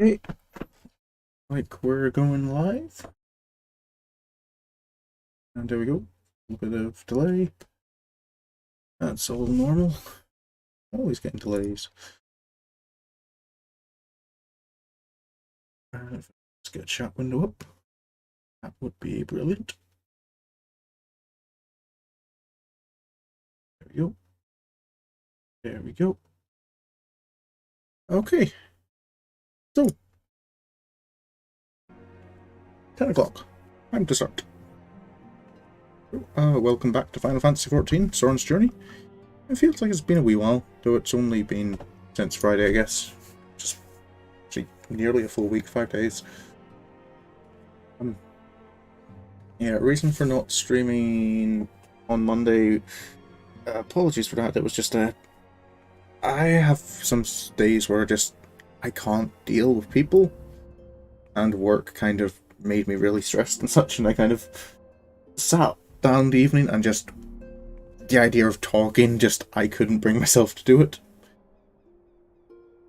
Okay, like we're going live. And there we go. A little bit of delay. That's all normal. Always getting delays. Let's get a chat window up. That would be brilliant. There we go. There we go. Okay. So, 10 o'clock. Time to start. Welcome back to Final Fantasy XIV, Sorin's Journey. It feels like it's been a wee while, though it's only been since Friday, I guess. Just actually nearly a full week, 5 days. Yeah, reason for not streaming on Monday, apologies for that. It was just I have some days where I can't deal with people, and work kind of made me really stressed and such, and I kind of sat down the evening and just the idea of talking, I couldn't bring myself to do it.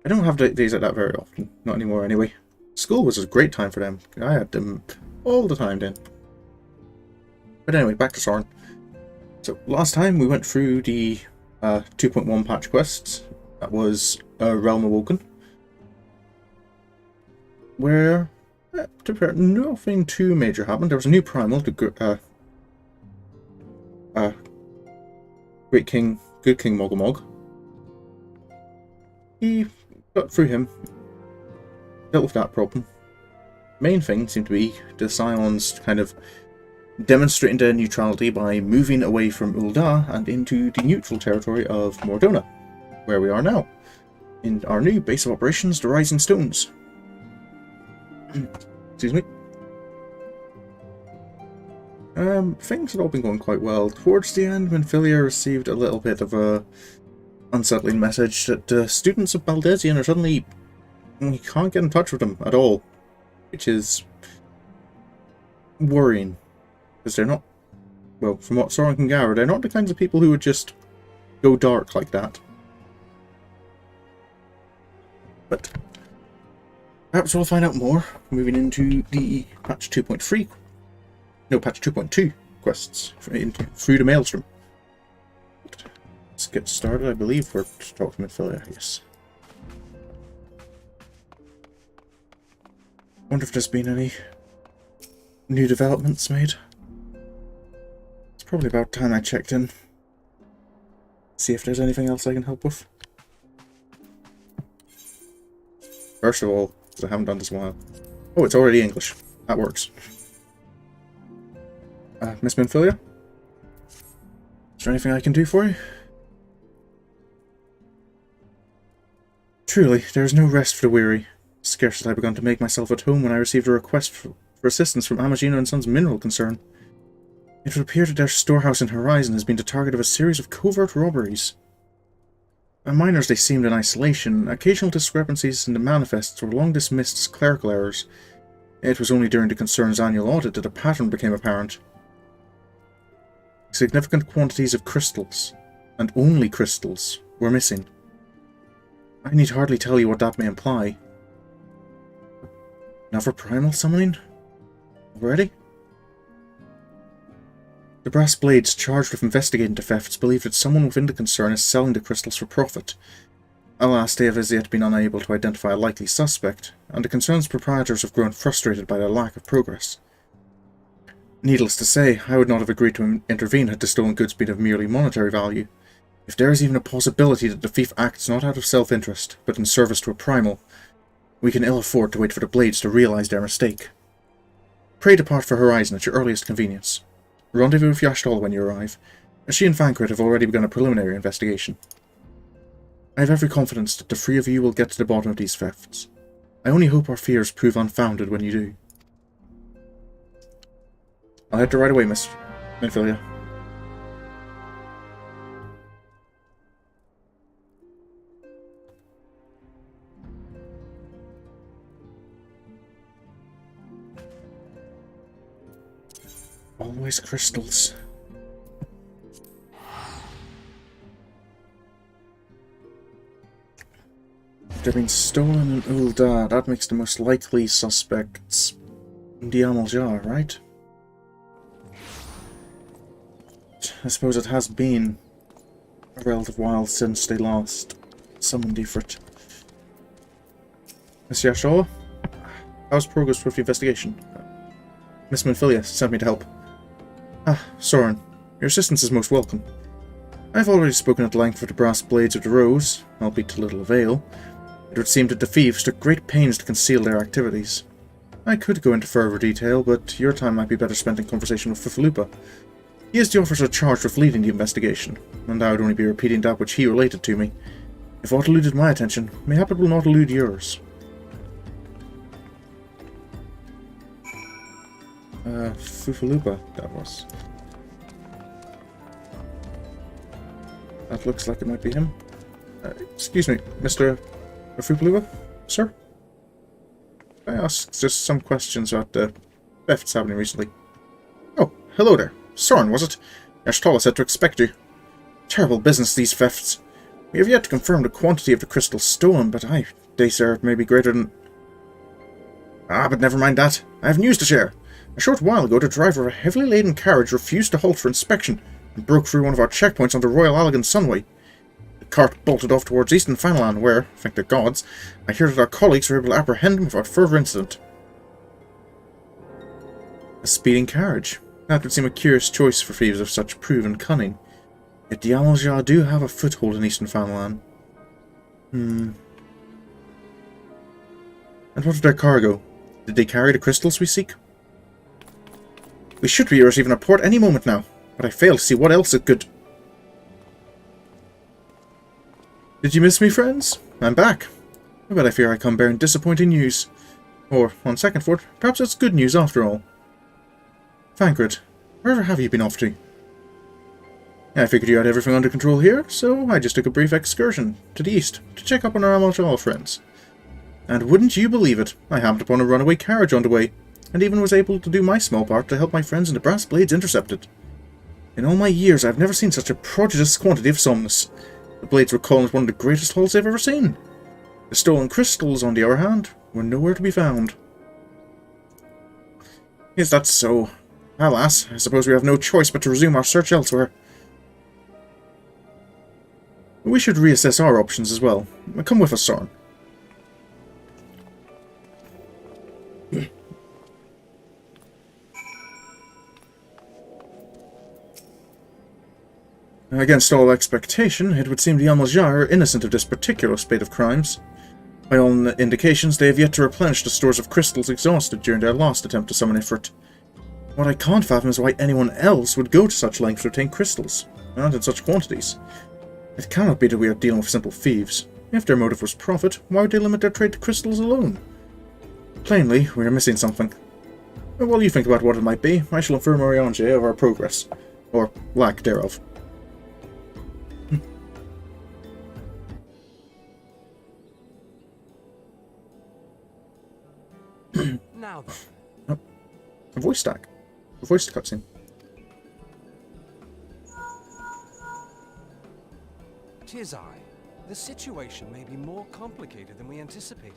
I don't have days like that very often, not anymore anyway. School was a great time for them. I had them all the time then. But anyway, back to Sorin. So last time we went through the 2.1 patch quests. That was Realm Awoken, where to be fair, nothing too major happened. There was a new primal, the Good King Moogle. He got through him, dealt with that problem. Main thing seemed to be the Scions kind of demonstrating their neutrality by moving away from Ul'dah and into the neutral territory of Mor Dhona, where we are now, in our new base of operations, the Rising Stones. Excuse me. Things had all been going quite well. Towards the end, when Philia received a little bit of a unsettling message that the students of Baldesion are suddenly... we can't get in touch with them at all, which is worrying, because they're not, well, from what Sorin can gather, they're not the kinds of people who would just go dark like that. But perhaps we'll find out more moving into the patch 2.3, no, patch 2.2 quests through the Maelstrom. Let's get started. I believe we're talking with Philia, yes. Wonder if there's been any new developments made. It's probably about time I checked in. See if there's anything else I can help with. First of all, because I haven't done this in a while. Oh, it's already English. That works. Miss Minfilia? Is there anything I can do for you? Truly, there is no rest for the weary. Scarce had I begun to make myself at home when I received a request for assistance from Amagino and Sons Mineral Concern. It would appear that their storehouse in Horizon has been the target of a series of covert robberies. Minor as they seemed in isolation, occasional discrepancies in the manifests were long dismissed as clerical errors. It was only during the concern's annual audit that a pattern became apparent. Significant quantities of crystals, and only crystals, were missing. I need hardly tell you what that may imply. Another primal summoning? Already? The brass blades charged with investigating the thefts believe that someone within the concern is selling the crystals for profit. Alas, they have as yet been unable to identify a likely suspect, and the concern's proprietors have grown frustrated by their lack of progress. Needless to say, I would not have agreed to intervene had the stolen goods been of merely monetary value. If there is even a possibility that the thief acts not out of self-interest, but in service to a primal, we can ill afford to wait for the blades to realize their mistake. Pray depart for Horizon at your earliest convenience. Rendezvous with Yashtala when you arrive, as she and Fancred have already begun a preliminary investigation. I have every confidence that the three of you will get to the bottom of these thefts. I only hope our fears prove unfounded when you do. I'll head to right away, Miss Minfilia. Always crystals. They're being stolen in Ul'dah. That makes the most likely suspects the Amaljar, right? I suppose it has been a relative while since they last summoned Ifrit. Miss Yashala, how's progress with the investigation? Miss Manfilia sent me to help. Sorin, your assistance is most welcome. I've already spoken at length with the brass blades of the Rose, albeit to little avail. It would seem that the thieves took great pains to conceal their activities. I could go into further detail, but your time might be better spent in conversation with Fifalupa. He is the officer charged with leading the investigation, and I would only be repeating that which he related to me. If aught eluded my attention, mayhap it will not elude yours. Fifalupa, that was. That looks like it might be him. Excuse me, Mr. Fifalupa, sir? I asked just some questions about the thefts happening recently. Oh, hello there. Sorin, was it? Yashtala said to expect you. Terrible business, these thefts. We have yet to confirm the quantity of the crystals stolen, but I dare say it may be greater than... but never mind that. I have news to share. A short while ago, the driver of a heavily laden carriage refused to halt for inspection and broke through one of our checkpoints on the Royal Allegan Sunway. The cart bolted off towards Eastern Fanalan, where, thank the gods, I hear that our colleagues were able to apprehend him without further incident. A speeding carriage. That would seem a curious choice for thieves of such proven cunning. Yet the Amaljar do have a foothold in Eastern Fanalan. And what of their cargo? Did they carry the crystals we seek? We should be receiving a port any moment now, but I fail to see what else it could... Did you miss me, friends? I'm back. But I fear I come bearing disappointing news. Or, on second thought, perhaps it's good news after all. Thancred, wherever have you been off to? I figured you had everything under control here, so I just took a brief excursion to the east to check up on our Amaljar friends. And wouldn't you believe it, I happened upon a runaway carriage on the way, and even was able to do my small part to help my friends in the brass blades intercept it. In all my years, I've never seen such a prodigious quantity of somnus. The blades were calling it one of the greatest hauls I've ever seen. The stolen crystals, on the other hand, were nowhere to be found. Is that so? Alas, I suppose we have no choice but to resume our search elsewhere. We should reassess our options as well. Come with us, Sorin. Against all expectation, it would seem the Amaljar are innocent of this particular spate of crimes. By all indications, they have yet to replenish the stores of crystals exhausted during their last attempt to summon Ifrit. What I can't fathom is why anyone else would go to such lengths to obtain crystals, and in such quantities. It cannot be that we are dealing with simple thieves. If their motive was profit, why would they limit their trade to crystals alone? Plainly, we are missing something. While you think about what it might be, I shall inform Oriange of our progress, or lack thereof. Now then. Oh, a voice stack. A voice cutscene. Tis I. The situation may be more complicated than we anticipated.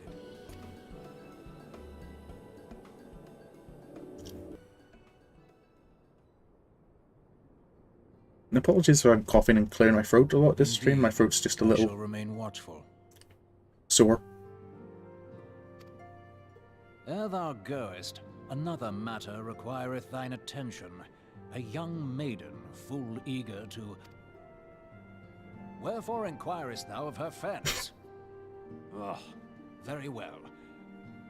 And apologies if I'm coughing and clearing my throat a lot this stream. My throat's just a little shall remain watchful. sore. Ere thou goest, another matter requireth thine attention. A young maiden, full eager to... Wherefore inquirest thou of her fence? Oh, very well.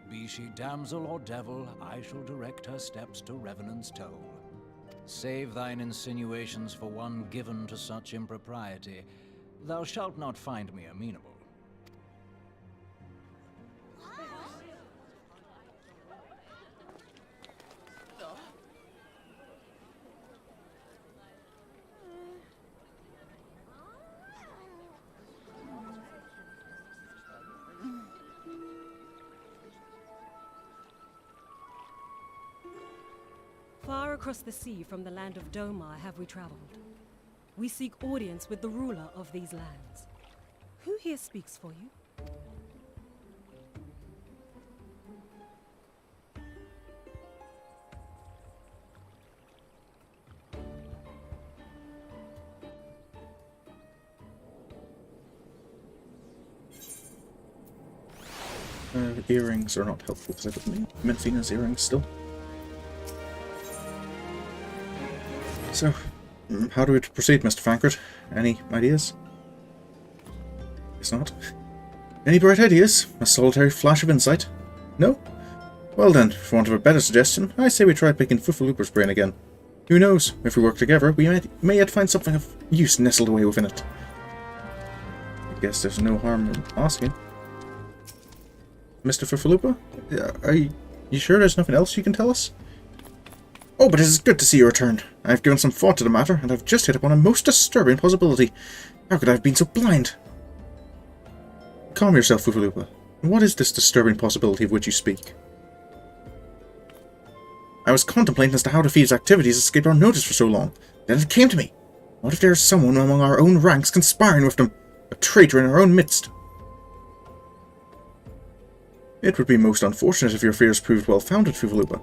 Be she damsel or devil, I shall direct her steps to Revenant's Toll. Save thine insinuations for one given to such impropriety. Thou shalt not find me amenable. Far across the sea from the land of Domar have we traveled. We seek audience with the ruler of these lands. Who here speaks for you? Earrings are not helpful because I've got Menfina's earrings still. So, how do we proceed, Mr. Fankert? Any ideas? Guess not. Any bright ideas? A solitary flash of insight? No? Well then, for want of a better suggestion, I say we try picking Fufalupa's brain again. Who knows, if we work together, we may yet find something of use nestled away within it. I guess there's no harm in asking. Mr. Fufalupa? Are you sure there's nothing else you can tell us? Oh, but it is good to see you returned. I've given some thought to the matter, and I've just hit upon a most disturbing possibility. How could I have been so blind? Calm yourself, Fufalupa. What is this disturbing possibility of which you speak? I was contemplating as to how the thieves' activities escaped our notice for so long. Then it came to me. What if there is someone among our own ranks conspiring with them? A traitor in our own midst? It would be most unfortunate if your fears proved well-founded, Fufalupa.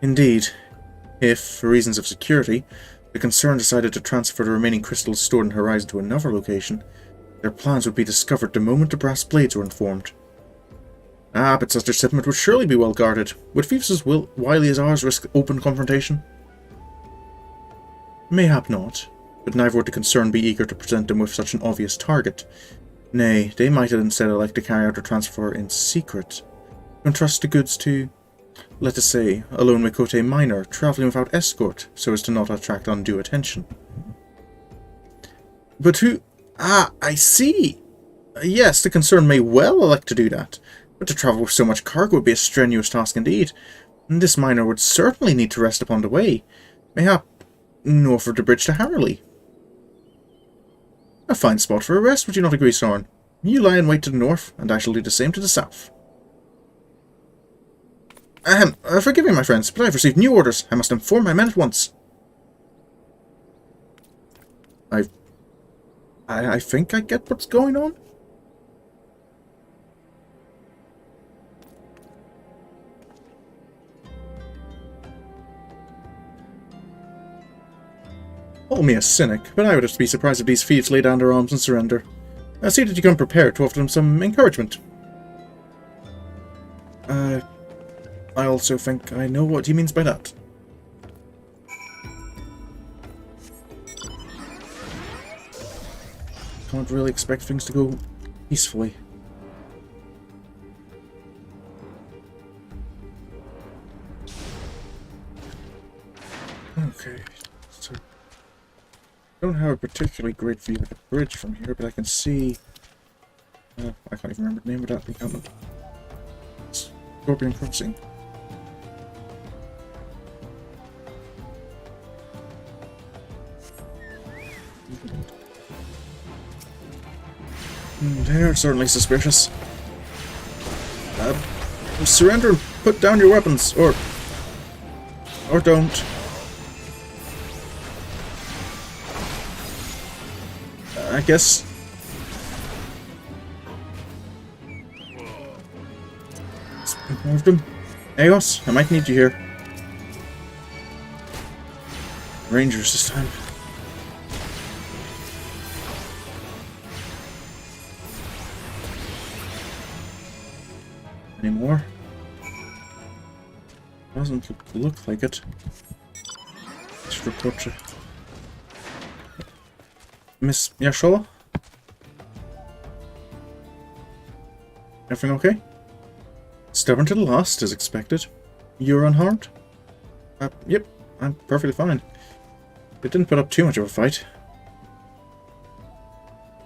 Indeed, if, for reasons of security, the concern decided to transfer the remaining crystals stored in Horizon to another location, their plans would be discovered the moment the brass blades were informed. Ah, but such a shipment would surely be well guarded. Would thieves as wily as ours risk open confrontation? Mayhap not, but neither would the concern be eager to present them with such an obvious target. Nay, they might instead elect to carry out the transfer in secret, to entrust the goods to, let us say, a lone Mikote miner travelling without escort, so as to not attract undue attention. But who... Ah, I see! Yes, the concern may well elect to do that, but to travel with so much cargo would be a strenuous task indeed, and this miner would certainly need to rest upon the way, mayhap north of the bridge to Harley. A fine spot for a rest, would you not agree, Sorin? You lie in wait to the north, and I shall do the same to the south. Forgive me, my friends, but I have received new orders. I must inform my men at once. I think I get what's going on. Call me a cynic, but I would be surprised if these thieves lay down their arms and surrender. I see that you come prepared to offer them some encouragement. I also think I know what he means by that. Can't really expect things to go peacefully. Okay, so I don't have a particularly great view of the bridge from here, but I can see... I can't even remember the name of that encampment. Scorpion Crossing. They're certainly suspicious. Surrender and put down your weapons, or don't. I guess. More of them. Eos, I might need you here. Rangers this time. Any more? Doesn't look like it. Let's report to Miss Yashola? Everything okay? Stubborn to the last, as expected. You're unharmed? Yep, I'm perfectly fine. It didn't put up too much of a fight.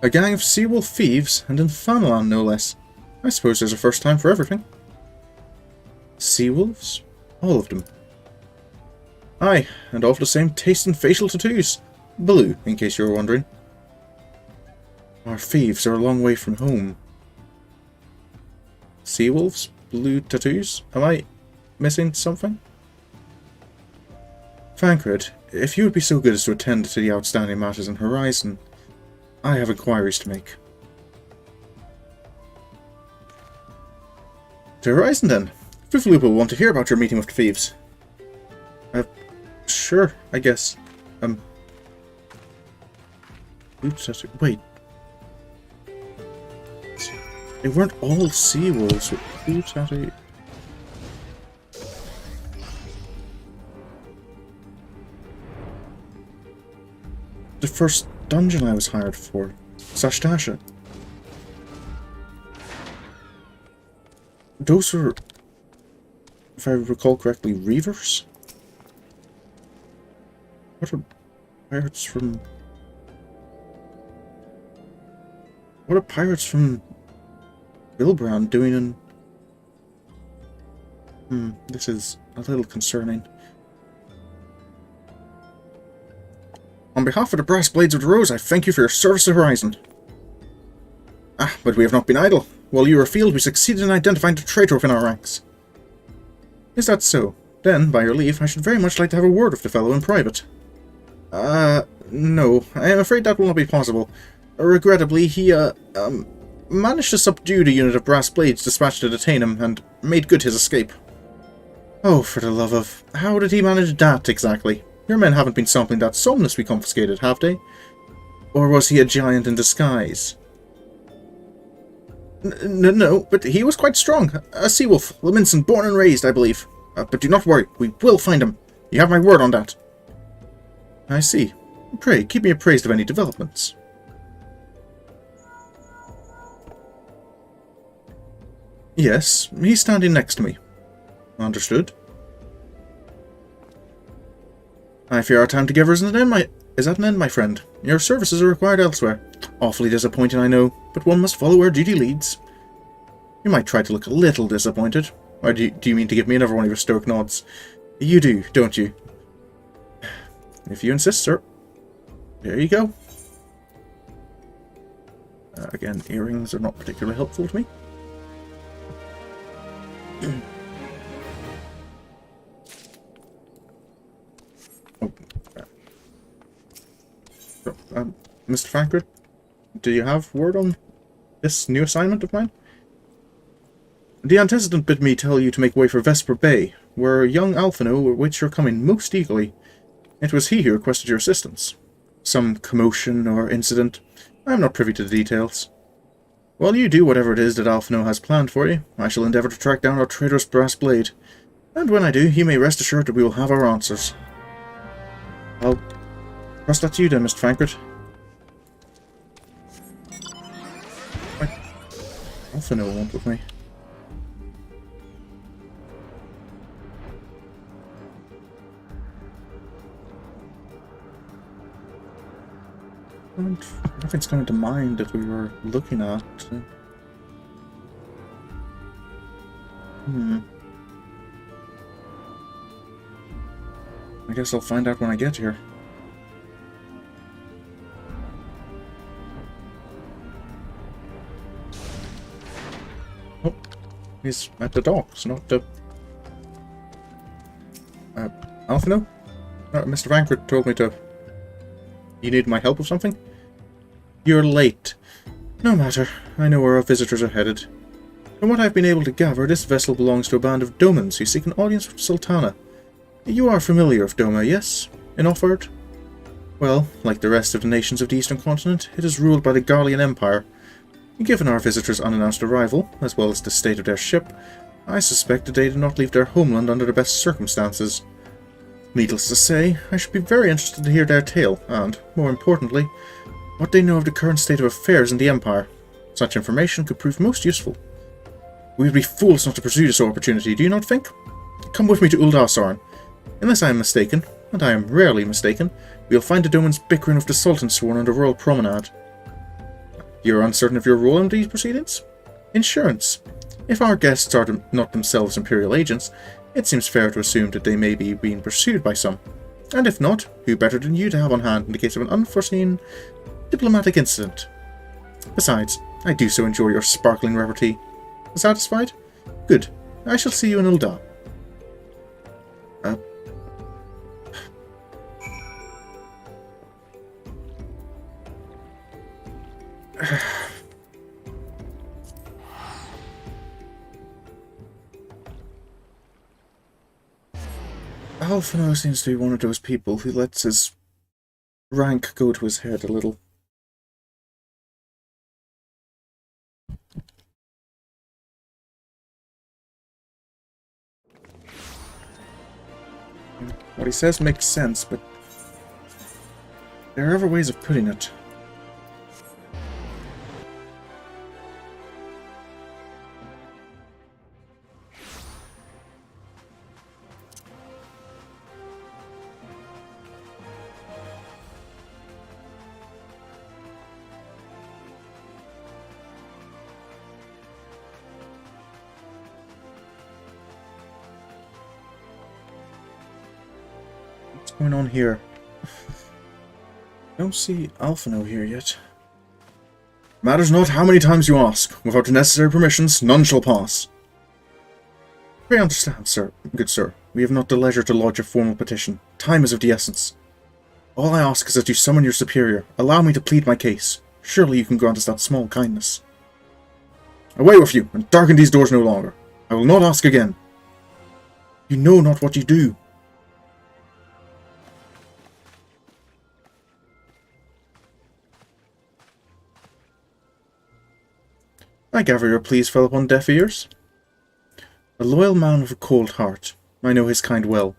A gang of sea-wolf thieves, and in Fanalan, no less. I suppose there's a first time for everything. Sea-wolves? All of them. Aye, and all of the same taste and facial tattoos. Blue, in case you were wondering. Our thieves are a long way from home. Sea-wolves? Blue tattoos? Am I missing something? Fankred, if you would be so good as to attend to the outstanding matters in Horizon, I have inquiries to make. To Horizon, then. Fufalupa will want to hear about your meeting with the thieves. Sure, I guess. Wait. They weren't all sea wolves with boots at a... The first dungeon I was hired for. Sashtasha. Those were, if I recall correctly, Reavers? What are pirates from... What are pirates from Bilbrand doing in... this is a little concerning. On behalf of the Brass Blades of the Rose, I thank you for your service to Horizon. Ah, but we have not been idle. While you were afield, we succeeded in identifying the traitor within our ranks. Is that so? Then, by your leave, I should very much like to have a word with the fellow in private. No. I am afraid that will not be possible. Regrettably, he, managed to subdue the unit of Brass Blades dispatched to detain him, and made good his escape. Oh, for the love of... How did he manage that, exactly? Your men haven't been sampling that somnus we confiscated, have they? Or was he a giant in disguise? No, but he was quite strong. A sea-wolf, Leminson, born and raised, I believe. But do not worry, we will find him. You have my word on that. I see. Pray, keep me appraised of any developments. Yes, he's standing next to me. Understood. I fear our time together is at an end, my friend. Your services are required elsewhere. Awfully disappointing, I know, but one must follow where duty leads. You might try to look a little disappointed. Or do you mean to give me another one of your stoic nods? You do, don't you? If you insist, sir. There you go. Again, earrings are not particularly helpful to me. Mr. Frankfurt, do you have word on this new assignment of mine? The antecedent bid me tell you to make way for Vesper Bay, where young Alphino awaits your coming most eagerly. It was he who requested your assistance. Some commotion or incident. I am not privy to the details. While you do whatever it is that Alphino has planned for you, I shall endeavour to track down our traitorous Brass Blade. And when I do, you may rest assured that we will have our answers. I'll trust that to you then, Mr. Frankfurt. Alphino won't with me. Nothing's coming to mind that we were looking at. I guess I'll find out when I get here. Oh, he's at the docks, not the... Alphino? Mr. Frankfurt told me to... You need my help with something? You're late. No matter. I know where our visitors are headed. From what I've been able to gather, this vessel belongs to a band of Domans who seek an audience with Sultana. You are familiar with Doma, yes? In Offord? Well, like the rest of the nations of the Eastern Continent, it is ruled by the Garlean Empire. Given our visitors' unannounced arrival, as well as the state of their ship, I suspect that they did not leave their homeland under the best circumstances. Needless to say, I should be very interested to hear their tale, and, more importantly, what they know of the current state of affairs in the Empire. Such information could prove most useful. We would be fools not to pursue this opportunity, do you not think? Come with me to Ul'dah, Sorin. Unless I am mistaken, and I am rarely mistaken, we will find the Domans bickering with the Sultan sworn on the Royal Promenade. You are uncertain of your role in these proceedings? Insurance. If our guests are not themselves Imperial agents, it seems fair to assume that they may be being pursued by some. And if not, who better than you to have on hand in the case of an unforeseen diplomatic incident? Besides, I do so enjoy your sparkling repartee. Satisfied? Good. I shall see you in Ul'dah. Alphino seems to be one of those people who lets his rank go to his head a little. What he says makes sense, but there are other ways of putting it. What's going on here? Don't see Alphino here yet. Matters not how many times you ask. Without the necessary permissions, none shall pass. Pray understand, sir, good sir. We have not the leisure to lodge a formal petition. Time is of the essence. All I ask is that you summon your superior. Allow me to plead my case. Surely you can grant us that small kindness. Away with you, and darken these doors no longer. I will not ask again. You know not what you do. I gather your pleas fell upon deaf ears. A loyal man with a cold heart. I know his kind well.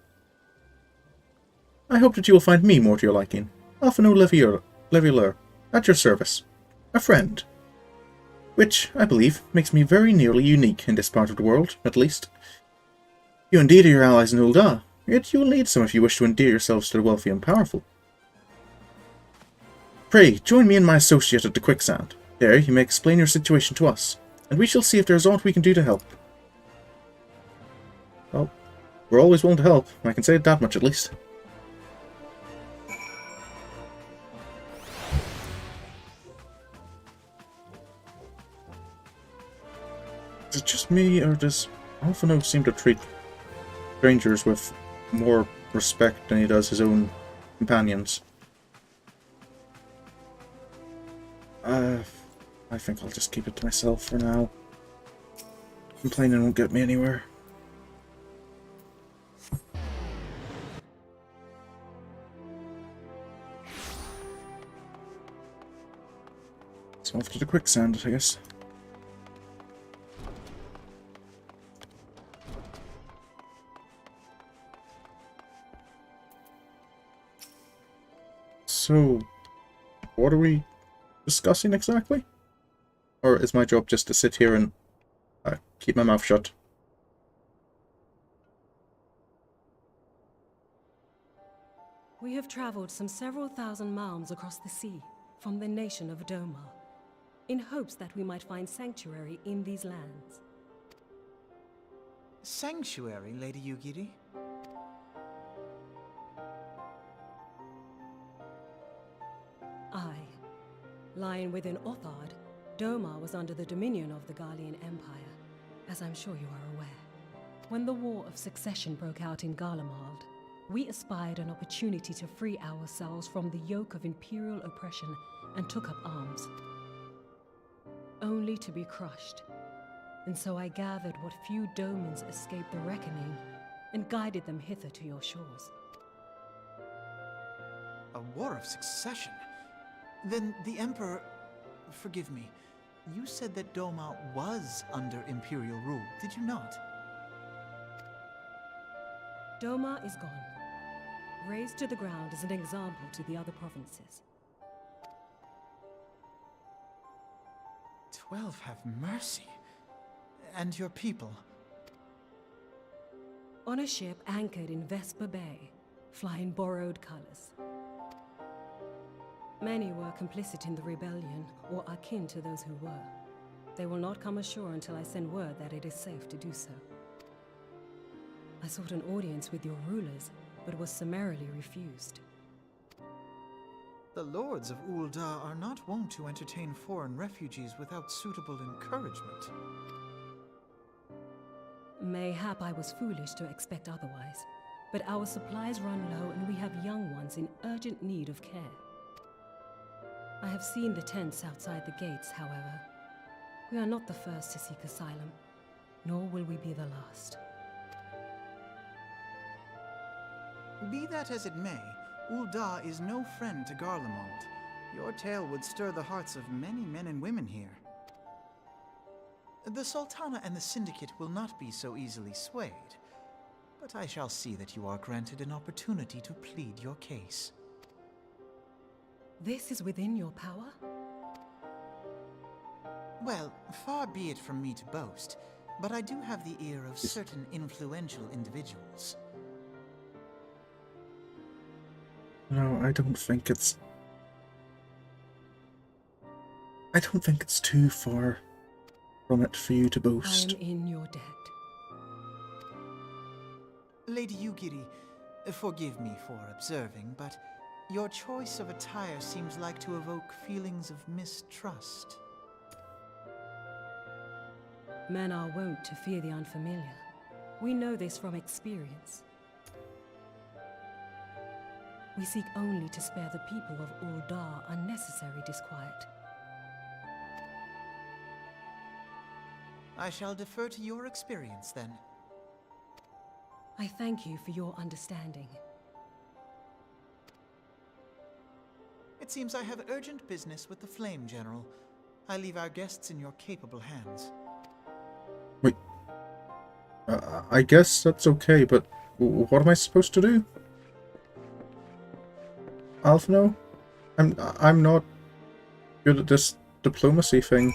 I hope that you will find me more to your liking. Alphino Levioleur, at your service. A friend. Which, I believe, makes me very nearly unique in this part of the world, at least. You indeed are your allies in Ul'dah, yet you will need some if you wish to endear yourselves to the wealthy and powerful. Pray, join me and my associate at the Quicksand. There, you may explain your situation to us, and we shall see if there is aught we can do to help. Well, we're always willing to help. I can say that much, at least. Is it just me, or does Alphino seem to treat strangers with more respect than he does his own companions? I think I'll just keep it to myself for now. Complaining won't get me anywhere. So off to the Quicksand, I guess. So, what are we discussing exactly? Or is my job just to sit here and keep my mouth shut? We have traveled some several thousand miles across the sea from the nation of Dhona, in hopes that we might find sanctuary in these lands. Sanctuary, Lady Yugiri? Aye. Lying within Othard, Dhona was under the dominion of the Garlean Empire, as I'm sure you are aware. When the War of Succession broke out in Garlemald, we espied an opportunity to free ourselves from the yoke of imperial oppression and took up arms. Only to be crushed. And so I gathered what few Domans escaped the reckoning and guided them hither to your shores. A war of succession? Then the Emperor... Forgive me. You said that Dhona was under Imperial rule, did you not? Dhona is gone. Razed to the ground as an example to the other provinces. 12 have mercy. And your people? On a ship anchored in Vesper Bay, flying borrowed colors. Many were complicit in the rebellion, or akin to those who were. They will not come ashore until I send word that it is safe to do so. I sought an audience with your rulers, but was summarily refused. The lords of Ul'dah are not wont to entertain foreign refugees without suitable encouragement. Mayhap I was foolish to expect otherwise, but our supplies run low and we have young ones in urgent need of care. I have seen the tents outside the gates, however. We are not the first to seek asylum, nor will we be the last. Be that as it may, Ul'dah is no friend to Garlemald. Your tale would stir the hearts of many men and women here. The Sultana and the Syndicate will not be so easily swayed, but I shall see that you are granted an opportunity to plead your case. This is within your power? Well, far be it from me to boast, but I do have the ear of certain influential individuals. No, I don't think it's too far from it for you to I boast. am in your debt. Lady Yugiri, forgive me for observing, but your choice of attire seems like to evoke feelings of mistrust. Men are wont to fear the unfamiliar. We know this from experience. We seek only to spare the people of Uldar unnecessary disquiet. I shall defer to your experience, then. I thank you for your understanding. It seems I have urgent business with the Flame General. I leave our guests in your capable hands. Wait. I guess that's okay, but what am I supposed to do? Alphino? I'm not good at this diplomacy thing.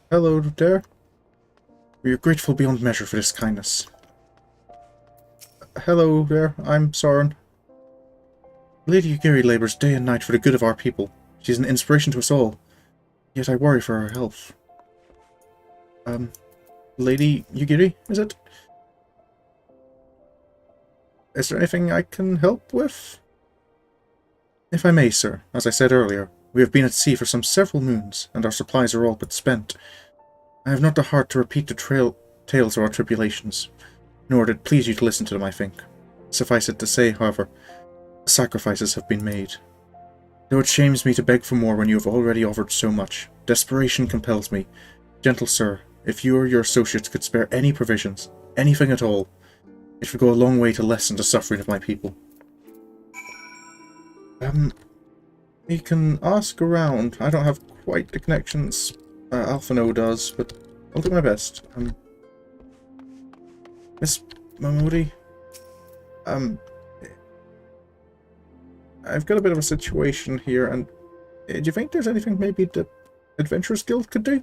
Hello there. We are grateful beyond measure for this kindness. Hello there, I'm Sorin. Lady Yugiri labors day and night for the good of our people. She's an inspiration to us all. Yet I worry for her health. Lady Yugiri, is it? Is there anything I can help with? If I may, sir, as I said earlier, we have been at sea for several moons, and our supplies are all but spent. I have not the heart to repeat the tales of our tribulations, nor did it please you to listen to them, I think. Suffice it to say, however, sacrifices have been made. Though it shames me to beg for more when you have already offered so much, desperation compels me. Gentle sir, if you or your associates could spare any provisions, anything at all, it would go a long way to lessen the suffering of my people. You can ask around. I don't have quite the connections Alphino does, but I'll do my best. Miss Momori, I've got a bit of a situation here, and do you think there's anything maybe the Adventurers Guild could do?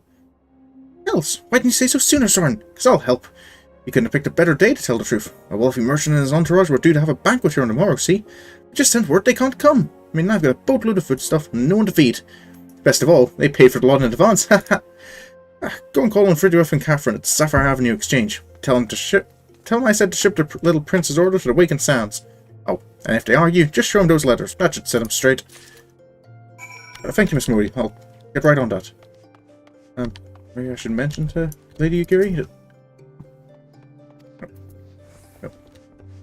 Else, why didn't you say so sooner, Sorin? Because I'll help. You couldn't have picked a better day to tell the truth. A wealthy merchant and his entourage were due to have a banquet here on the morrow, see? We just sent word they can't come. I mean, I've got a boatload of foodstuff and no one to feed. Best of all, they paid for the lot in advance. Go and call on Fridworth and Catherine at Sapphire Avenue Exchange. Tell them I said to ship the little prince's order to the Wakened Sands. Oh, and if they argue, just show them those letters. That should set them straight. Thank you, Miss Moody. I'll get right on that. Maybe I should mention to Lady Yugiri.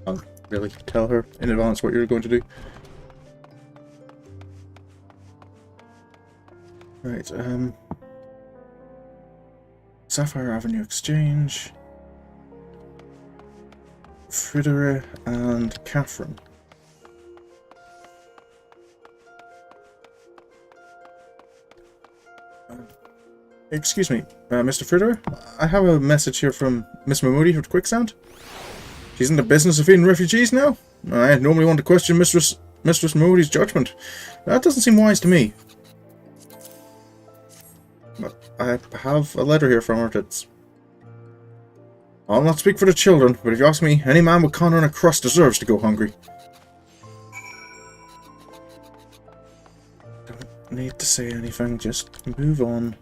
I'll really tell her in advance what you're going to do. Right, Sapphire Avenue Exchange, Fridere and Catherine. Excuse me, Mr. Fridere? I have a message here from Miss Mahmoudi of Quicksand. She's in the business of feeding refugees now? I normally want to question Mistress Mahmoudi's judgment. That doesn't seem wise to me. I have a letter here from her that's... I'll not speak for the children, but if you ask me, any man with Connor and a crust deserves to go hungry. Don't need to say anything, just move on.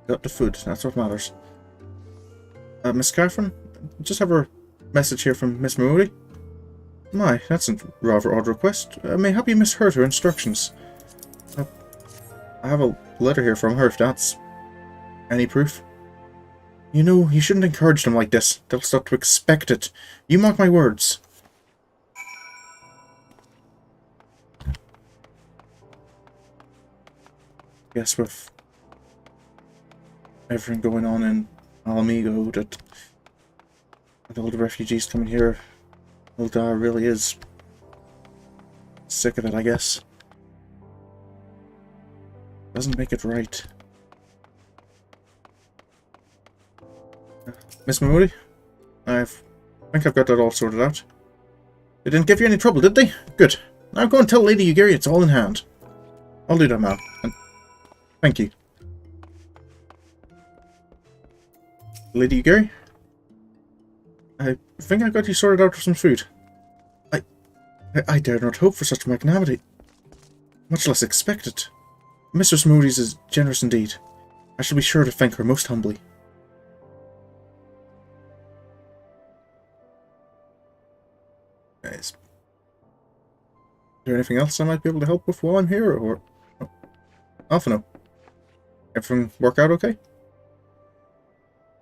Got the food, that's what matters. Miss Catherine? Just have a message here from Miss Mahmoudi. My, that's a rather odd request. Mayhap you misheard her instructions. I have a letter here from her, if that's any proof. You know, you shouldn't encourage them like this. They'll start to expect it. You mark my words. Guess with everything going on in Alamigo, that all the refugees coming here, Uldar really is sick of it, I guess. Doesn't make it right. Miss Moody, I think I've got that all sorted out. They didn't give you any trouble, did they? Good. Now go and tell Lady Ugiri it's all in hand. I'll do that, ma'am. And thank you. Lady Ugiri? I think I got you sorted out for some food. I dare not hope for such magnanimity. Much less expect it. Mistress Moody's is generous indeed. I shall be sure to thank her most humbly. Is there anything else I might be able to help with while I'm here, or... Oh. Alphino. Everything work out okay?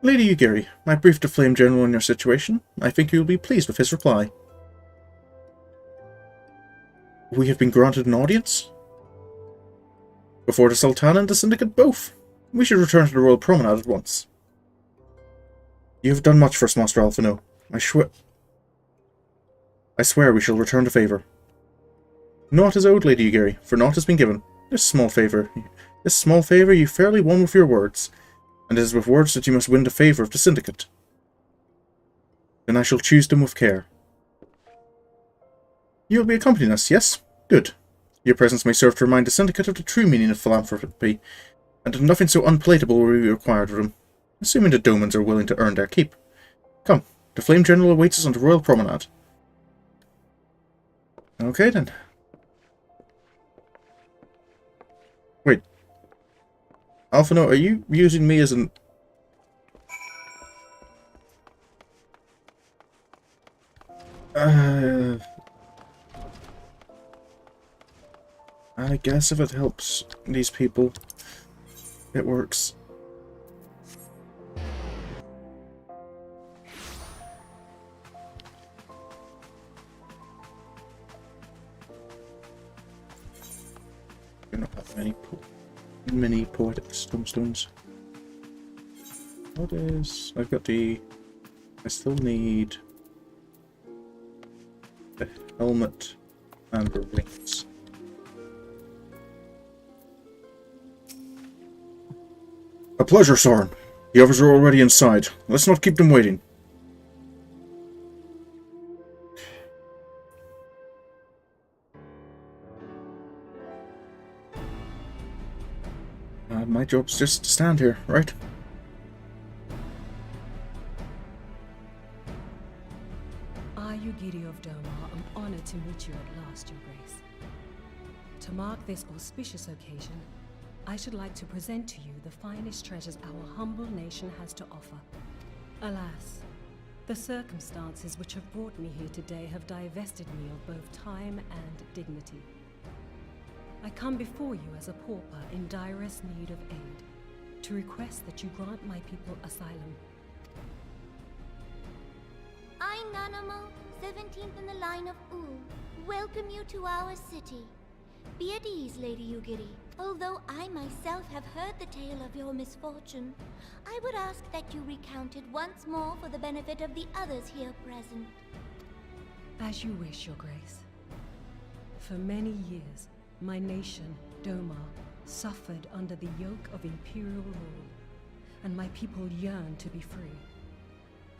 Lady Ugiri, I briefed the Flame General on your situation. I think you will be pleased with his reply. We have been granted an audience? Before the Sultan and the Syndicate both. We should return to the Royal Promenade at once. You have done much for us, Master Alphino. I swear we shall return the favour. Naught is owed, Lady Ugiri, for naught has been given. This small favour you fairly won with your words, and it is with words that you must win the favour of the Syndicate. Then I shall choose them with care. You will be accompanying us, yes? Good. Your presence may serve to remind the Syndicate of the true meaning of philanthropy, and that nothing so unpalatable will be required of them, assuming the Domans are willing to earn their keep. Come, the Flame General awaits us on the Royal Promenade. Okay, then. Wait. Alphino, are you using me as an... I guess if it helps these people, it works. I don't have many poetic tombstones. What is... I've got the... I still need... the helmet and the rings. A pleasure, Sorin. The others are already inside. Let's not keep them waiting. My job's just to stand here, right? I, Ugiri of Doma, am honored to meet you at last, Your Grace. To mark this auspicious occasion, I should like to present to you the finest treasures our humble nation has to offer. Alas, the circumstances which have brought me here today have divested me of both time and dignity. I come before you as a pauper in direst need of aid, to request that you grant my people asylum. I, Nanamo, 17th in the line of Ul, welcome you to our city. Be at ease, Lady Ugiri. Although I myself have heard the tale of your misfortune, I would ask that you recount it once more for the benefit of the others here present. As you wish, Your Grace. For many years, my nation, Doma, suffered under the yoke of imperial rule, and my people yearned to be free.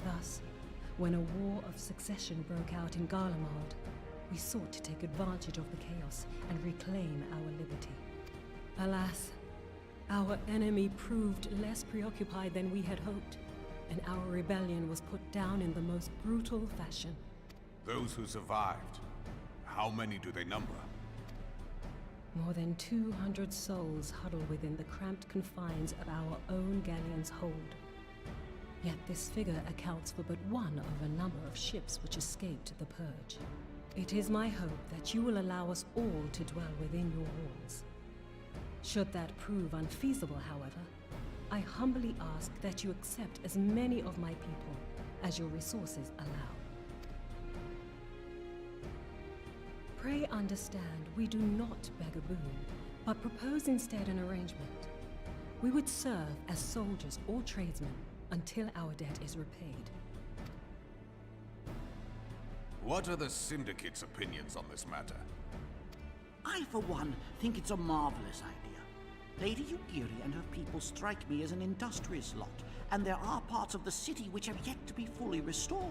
Thus, when a war of succession broke out in Garlemald, we sought to take advantage of the chaos and reclaim our liberty. Alas, our enemy proved less preoccupied than we had hoped, and our rebellion was put down in the most brutal fashion. Those who survived, how many do they number? More than 200 souls huddle within the cramped confines of our own galleon's hold. Yet this figure accounts for but one of a number of ships which escaped the purge. It is my hope that you will allow us all to dwell within your walls. Should that prove unfeasible, however, I humbly ask that you accept as many of my people as your resources allow. Pray understand, we do not beg a boon, but propose instead an arrangement. We would serve as soldiers or tradesmen until our debt is repaid. What are the Syndicate's opinions on this matter? I, for one, think it's a marvelous idea. Lady Ugiri and her people strike me as an industrious lot, and there are parts of the city which have yet to be fully restored.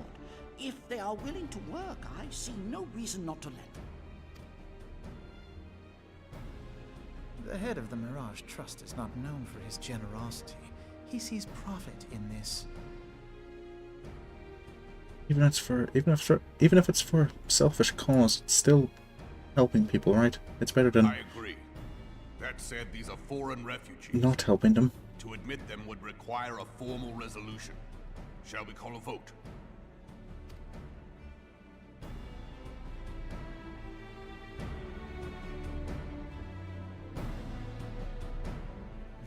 If they are willing to work, I see no reason not to let them. The head of the Mirage Trust is not known for his generosity. He sees profit in this. Even if it's for selfish cause, it's still helping people, right? It's better than I agree. That said, these are foreign refugees. not helping them. To admit them would require a formal resolution. Shall we call a vote?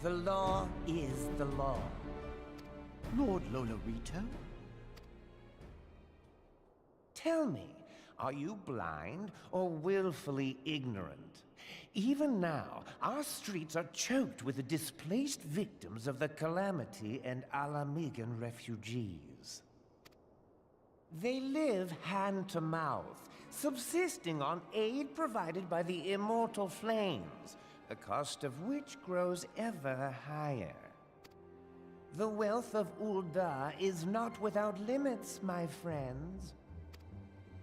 The law is the law. Lord Lolorito? Tell me, are you blind or willfully ignorant? Even now, our streets are choked with the displaced victims of the Calamity and Alamigan refugees. They live hand to mouth, subsisting on aid provided by the immortal flames, the cost of which grows ever higher. The wealth of Ul'dah is not without limits, my friends.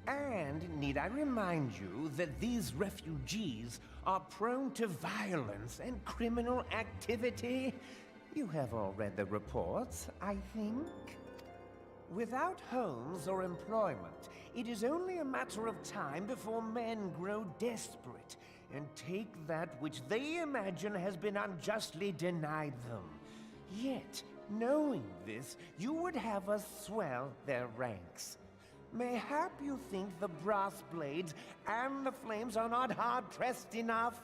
And need I remind you that these refugees are prone to violence and criminal activity? You have all read the reports, I think. Without homes or employment, it is only a matter of time before men grow desperate and take that which they imagine has been unjustly denied them. Yet, knowing this, you would have us swell their ranks. Mayhap you think the brass blades and the flames are not hard-pressed enough?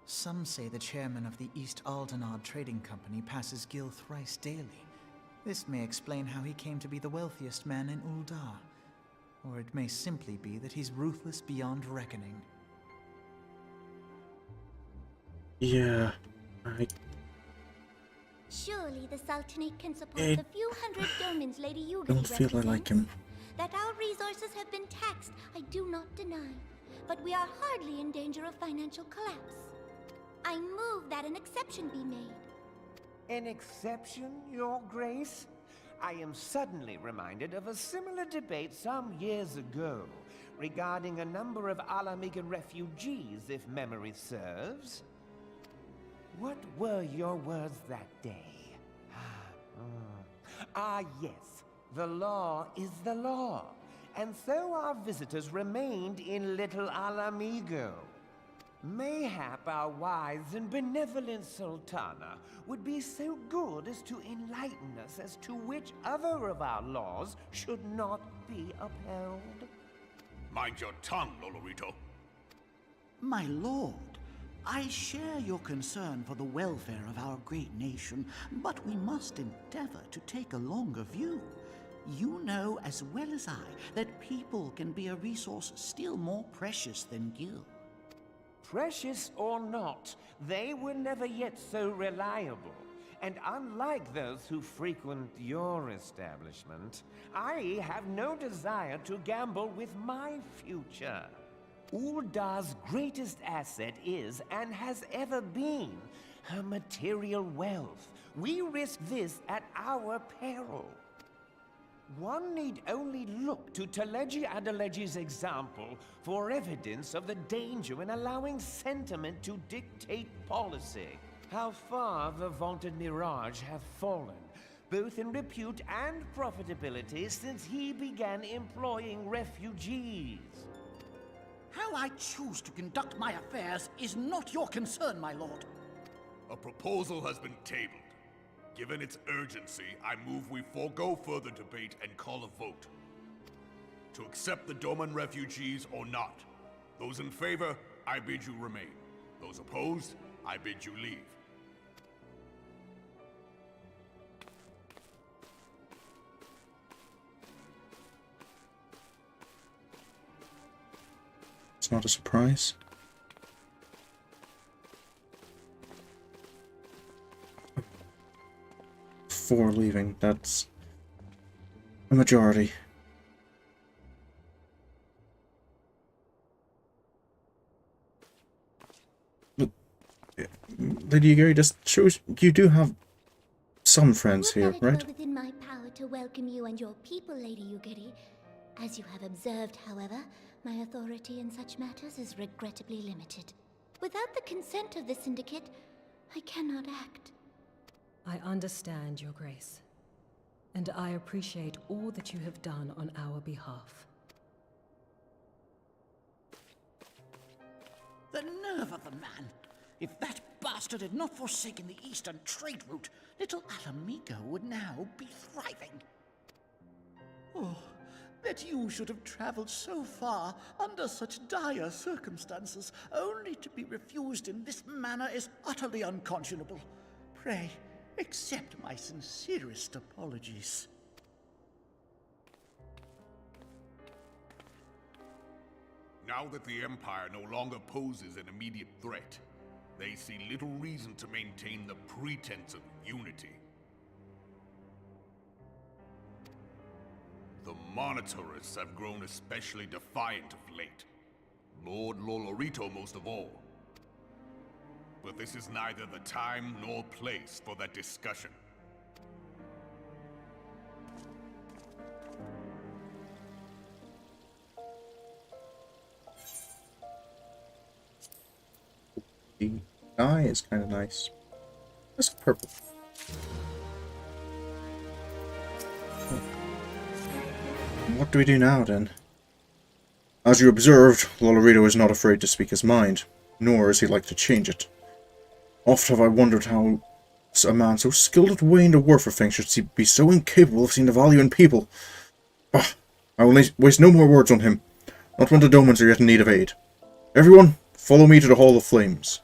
Some say the chairman of the East Aldenard Trading Company passes Gil thrice daily. This may explain how he came to be the wealthiest man in Ul'dah. Or it may simply be that he's ruthless beyond reckoning. Yeah, I Surely the Sultanate can support the few hundred domins Lady Ugiri don't feel I like him. That our resources have been taxed, I do not deny. But we are hardly in danger of financial collapse. I move that an exception be made. An exception, Your Grace? I am suddenly reminded of a similar debate some years ago regarding a number of Alamigan refugees, if memory serves. What were your words that day? Yes. The law is the law. And so our visitors remained in Little Alamigo. Mayhap our wise and benevolent Sultana would be so good as to enlighten us as to which other of our laws should not be upheld. Mind your tongue, Lolorito. My lord, I share your concern for the welfare of our great nation, but we must endeavor to take a longer view. You know as well as I that people can be a resource still more precious than gil. Precious or not, they were never yet so reliable. And unlike those who frequent your establishment, I have no desire to gamble with my future. Ul'dah's greatest asset is, and has ever been, her material wealth. We risk this at our peril. One need only look to Teleji Adeleji's example for evidence of the danger in allowing sentiment to dictate policy. How far the vaunted Mirage have fallen, both in repute and profitability, since he began employing refugees. How I choose to conduct my affairs is not your concern, my lord. A proposal has been tabled. Given its urgency, I move we forego further debate and call a vote. To accept the Doman refugees or not. Those in favor, I bid you remain. Those opposed, I bid you leave. It's not a surprise. For leaving, that's a majority. Lady Yugiri, just shows you do have some friends here, Would that it right? were within my power to welcome you and your people, Lady Yugiri. As you have observed, however, my authority in such matters is regrettably limited. Without the consent of the Syndicate, I cannot act. I understand, Your Grace, and I appreciate all that you have done on our behalf. The nerve of the man! If that bastard had not forsaken the eastern trade route, little Alamigo would now be thriving. Oh, that you should have traveled so far under such dire circumstances, only to be refused in this manner is utterly unconscionable. Pray, accept my sincerest apologies. Now that the Empire no longer poses an immediate threat, they see little reason to maintain the pretense of unity. The Monitorists have grown especially defiant of late. Lord Lolorito most of all. But this is neither the time nor place for that discussion. The eye is kind of nice. It's purple. What do we do now, then? As you observed, Lolorito is not afraid to speak his mind, nor is he like to change it. Oft have I wondered how a man so skilled at weighing the worth of things should be so incapable of seeing the value in people. Bah! I will waste no more words on him, not when the Domans are yet in need of aid. Everyone, follow me to the Hall of Flames.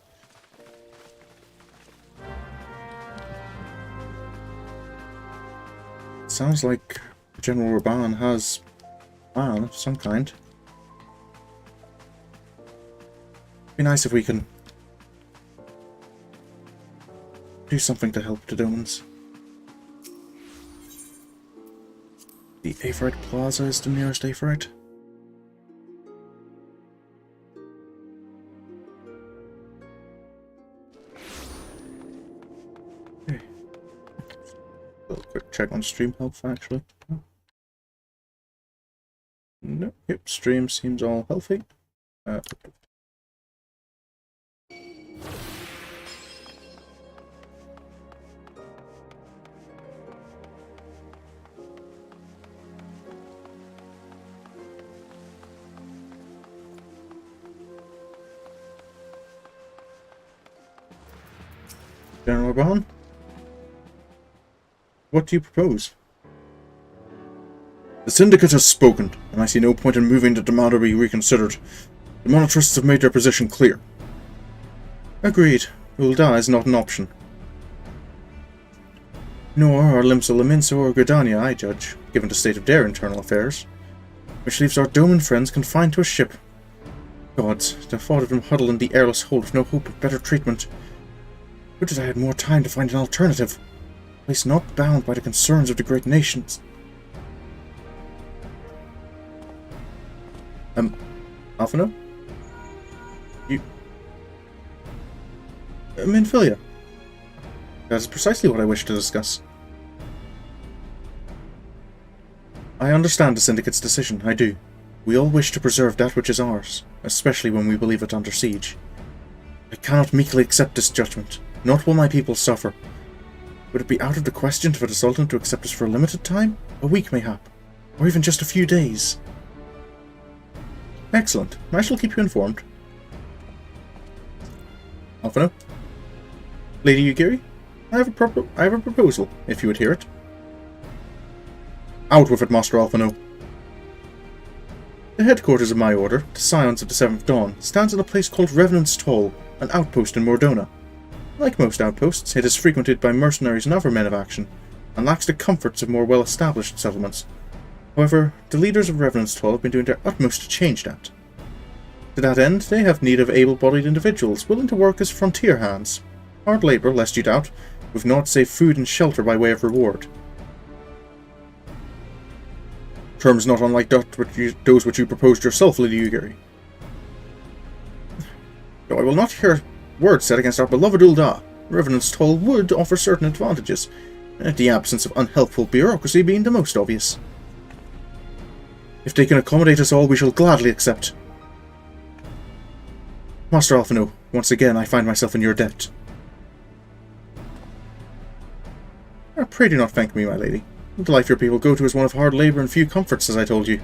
Sounds like General Raban has a plan of some kind. Be nice if we can do something to help the Domans. The Aephorite Plaza is the nearest Aephorite. Okay. A little quick check on stream health, actually. No, yep, stream seems all healthy. General Raban, what do you propose? The Syndicate has spoken, and I see no point in moving the matter be reconsidered. The Monitarists have made their position clear. Agreed. Ul'dah is not an option. Nor are Limsa Laminsa or Gridania, I judge, given the state of their internal affairs, which leaves our Doman friends confined to a ship. Gods, the thought of them huddled in the airless hold with no hope of better treatment. Would that I had more time to find an alternative, a place not bound by the concerns of the great nations. Alphino? You... Minfilia. That is precisely what I wish to discuss. I understand the Syndicate's decision, I do. We all wish to preserve that which is ours, especially when we believe it under siege. I cannot meekly accept this judgment, not while my people suffer. Would it be out of the question for the Sultan to accept us for a limited time? A week, mayhap, or even just a few days? Excellent. I shall keep you informed. Alphino? Lady Yugiri? I have a proposal, if you would hear it. Out with it, Master Alphino. The headquarters of my order, the Scions of the Seventh Dawn, stands in a place called Revenant's Toll, an outpost in Mor Dhona. Like most outposts, it is frequented by mercenaries and other men of action, and lacks the comforts of more well-established settlements. However, the leaders of Revenant's Toll have been doing their utmost to change that. To that end, they have need of able-bodied individuals willing to work as frontier hands. Hard labour, lest you doubt, with naught save food and shelter by way of reward. Terms not unlike those which you proposed yourself, Lady Yugiri. Though I will not hear words said against our beloved Ul'dah. Revenant's Toll would offer certain advantages, the absence of unhelpful bureaucracy being the most obvious. If they can accommodate us all, we shall gladly accept. Master Alphino, once again I find myself in your debt. Pray do not thank me, my lady. The life your people go to is one of hard labour and few comforts, as I told you.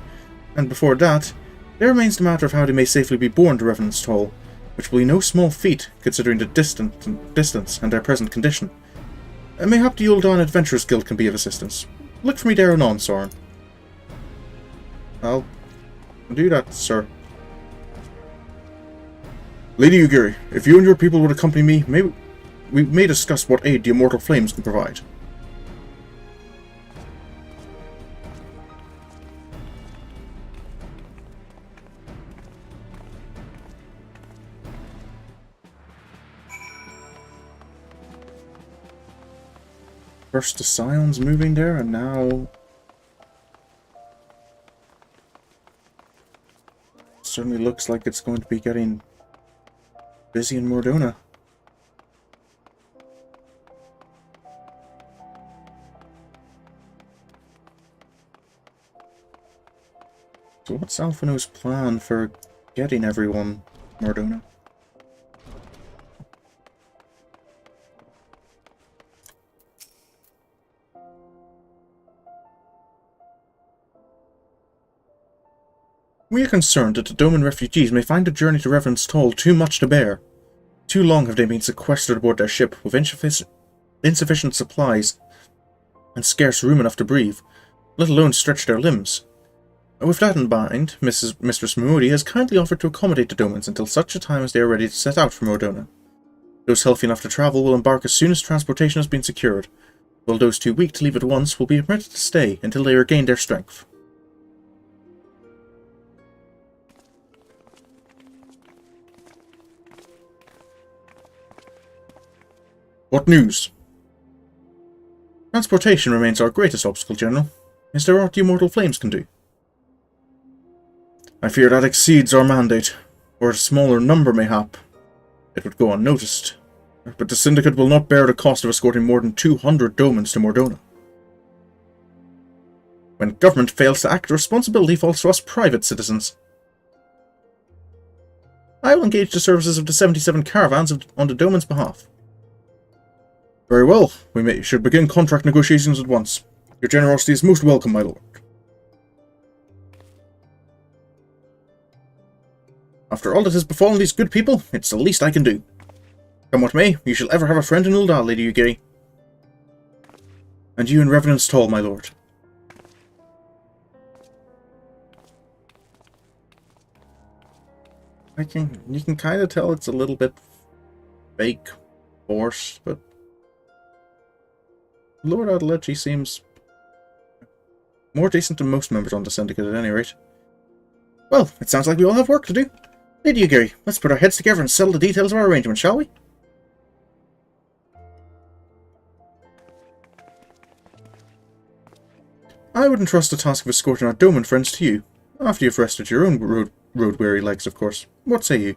And before that, there remains the matter of how they may safely be borne to Revenant's Toll, which will be no small feat, considering the distance and their present condition. Mayhap the Ul'Dan Adventurers Guild can be of assistance. Look for me there anon, Sorin. I'll do that, sir. Lady Ugiri, if you and your people would accompany me, we may discuss what aid the Immortal Flames can provide. First the Scions moving there, and now... certainly looks like it's going to be getting busy in Mor Dhona. So what's Alphino's plan for getting everyone Mor Dhona? We are concerned that the Doman refugees may find the journey to Revenant's Toll too much to bear. Too long have they been sequestered aboard their ship with insufficient supplies and scarce room enough to breathe, let alone stretch their limbs. With that in mind, Mistress Moody has kindly offered to accommodate the Domans until such a time as they are ready to set out for Mor Dhona. Those healthy enough to travel will embark as soon as transportation has been secured, while those too weak to leave at once will be permitted to stay until they regain their strength. What news? Transportation remains our greatest obstacle, General. Is there aught the Immortal Flames can do? I fear that exceeds our mandate, or a smaller number mayhap. It would go unnoticed, but the Syndicate will not bear the cost of escorting more than 200 Domans to Mor Dhona. When government fails to act, responsibility falls to us private citizens. I will engage the services of the 77 caravans on the Doman's behalf. Very well, should begin contract negotiations at once. Your generosity is most welcome, my lord. After all that has befallen these good people, it's the least I can do. Come what may, you shall ever have a friend in Ul'Dah, Lady Ugiri. And you in Revenant's Toll, my lord. You can kind of tell it's a little bit fake, forced, but Lord Adelechi seems more decent than most members on the Syndicate at any rate. Well, it sounds like we all have work to do. Lady Ugiri, let's put our heads together and settle the details of our arrangement, shall we? I would entrust the task of escorting our Doman friends to you, after you've rested your own road-weary legs, of course. What say you?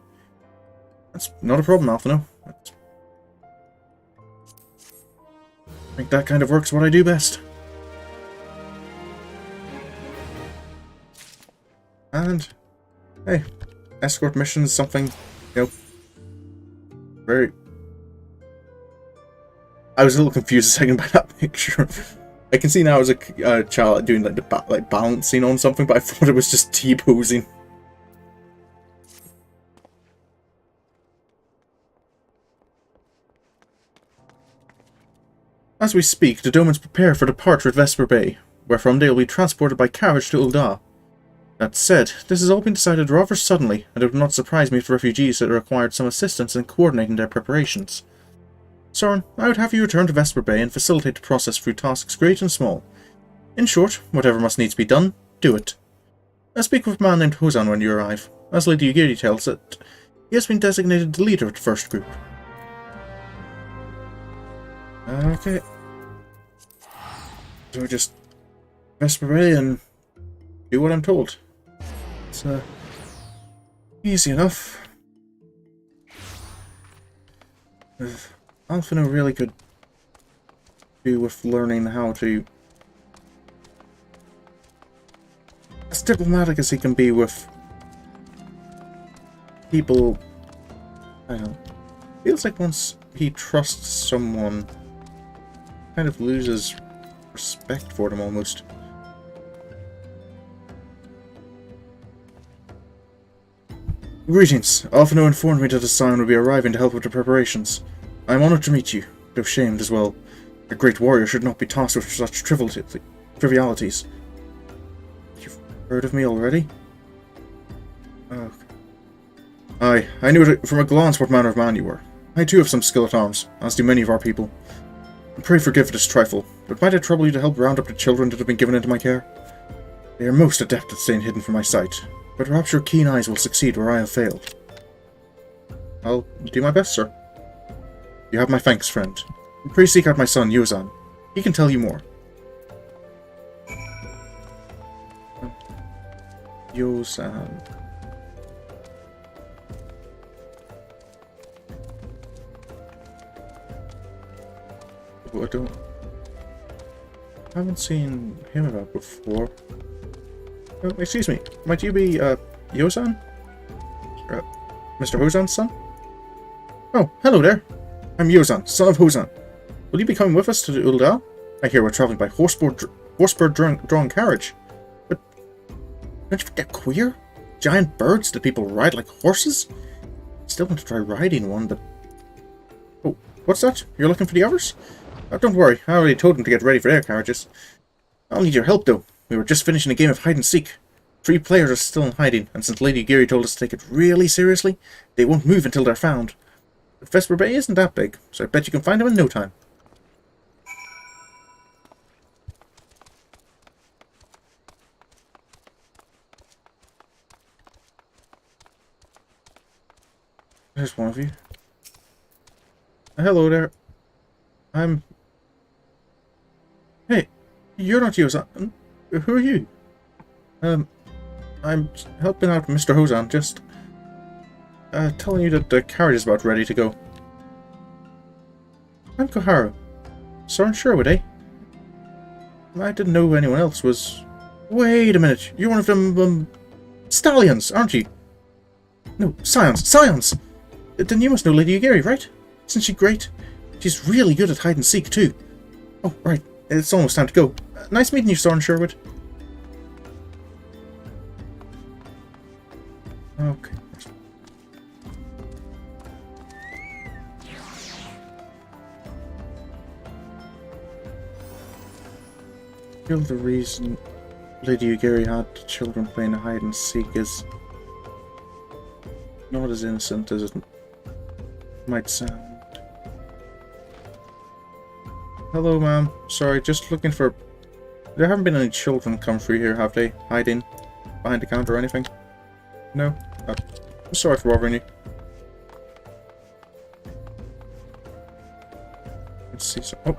That's not a problem, Alphino. I think that kind of work's what I do best. And, hey, escort mission is something, very... I was a little confused a second by that picture. I can see now as a child doing like the balancing on something, but I thought it was just T-posing. As we speak, the Domans prepare for departure at Vesper Bay, wherefrom they will be transported by carriage to Ul'Dah. That said, this has all been decided rather suddenly, and it would not surprise me if the refugees had required some assistance in coordinating their preparations. Sorin, I would have you return to Vesper Bay and facilitate the process through tasks great and small. In short, whatever must needs be done, do it. I speak with a man named Hozan when you arrive. As Lady Ugiri tells it, he has been designated the leader of the first group. Okay. So we just Vesper Bay and do what I'm told. It's easy enough. Alphino really could do with learning how to... as diplomatic as he can be with people... I don't know. Feels like once he trusts someone, kind of loses respect for them almost. Greetings. Alphino informed me that the Scion will be arriving to help with the preparations. I am honored to meet you, though shamed as well. A great warrior should not be tasked with such trivialities. You've heard of me already? Okay. Aye, I knew it from a glance what manner of man you were. I too have some skill at arms, as do many of our people. Pray forgive this trifle, but might I trouble you to help round up the children that have been given into my care? They are most adept at staying hidden from my sight, but perhaps your keen eyes will succeed where I have failed. I'll do my best, sir. You have my thanks, friend. Pray seek out my son, Yozan. He can tell you more. Yozan. I haven't seen him about before. Oh, excuse me, might you be, Yozan? Mr. Hozan's son? Oh, hello there. I'm Yozan, son of Hozan. Will you be coming with us to the Ul'dah? I hear we're traveling by horsebird-drawn carriage. But don't you think they're queer? Giant birds that people ride like horses? Still want to try riding one, but... Oh, what's that? You're looking for the others? Don't worry, I already told them to get ready for their carriages. I'll need your help, though. We were just finishing a game of hide-and-seek. 3 players are still in hiding, and since Lady Geary told us to take it really seriously, they won't move until they're found. But Vesper Bay isn't that big, so I bet you can find them in no time. There's one of you. Hello there. Hey, you're not Yozan. Who are you? I'm helping out Mr. Hozan, just telling you that the carriage is about ready to go. I'm Koharu. Sorin Sherwood, eh? I didn't know anyone else was... Wait a minute, you're one of them, stallions, aren't you? No, Scions! Then you must know Lady Geary, right? Isn't she great? She's really good at hide-and-seek, too. Oh, right. It's almost time to go. Nice meeting you, Sorin Sherwood. Okay. I feel the reason Lady Geary had children playing hide-and-seek is not as innocent as it might sound. Hello, ma'am. Sorry, just looking for... There haven't been any children come through here, have they? Hiding behind the counter or anything? No? I'm sorry for bothering you. Let's see some... Oh.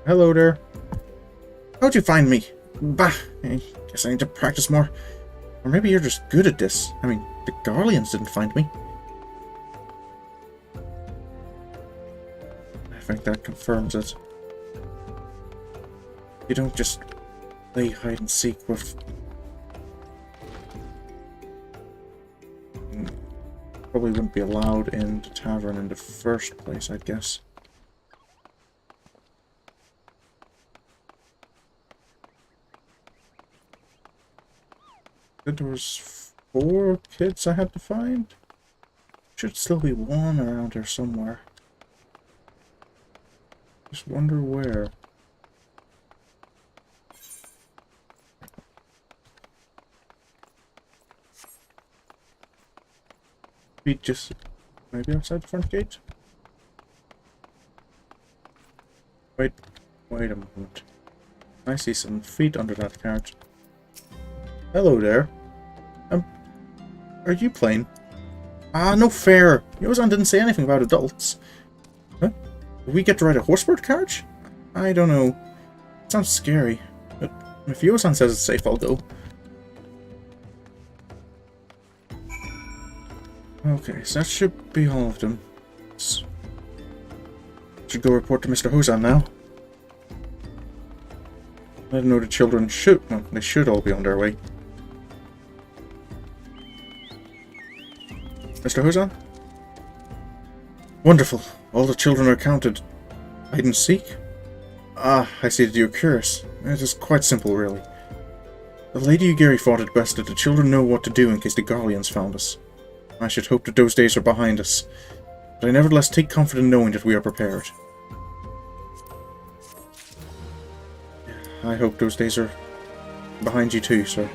Hello there. How'd you find me? Bah! I guess I need to practice more. Or maybe you're just good at this. I mean, the Garleans didn't find me. I think that confirms it. You don't just play hide and seek with... Probably wouldn't be allowed in the tavern in the first place, I guess. There was 4 kids I had to find? Should still be 1 around here somewhere. Just wonder where. Just maybe outside the front gate? Wait a moment. I see some feet under that cart. Hello there. Are you playing? Ah, no fair. Yozan didn't say anything about adults. Huh? Do we get to ride a horseboard carriage? I don't know. It sounds scary. But if Yozan says it's safe, I'll go. Okay, so that should be all of them. Should go report to Mr. Hozan now. I didn't know the children should. No, they should all be on their way. Mr. Hozan? Wonderful. All the children are counted. Hide and seek? Ah, I see that you're curious. It is quite simple, really. The Lady Ugiri thought it best that the children know what to do in case the Garleans found us. I should hope that those days are behind us, but I nevertheless take comfort in knowing that we are prepared. I hope those days are behind you too, sir.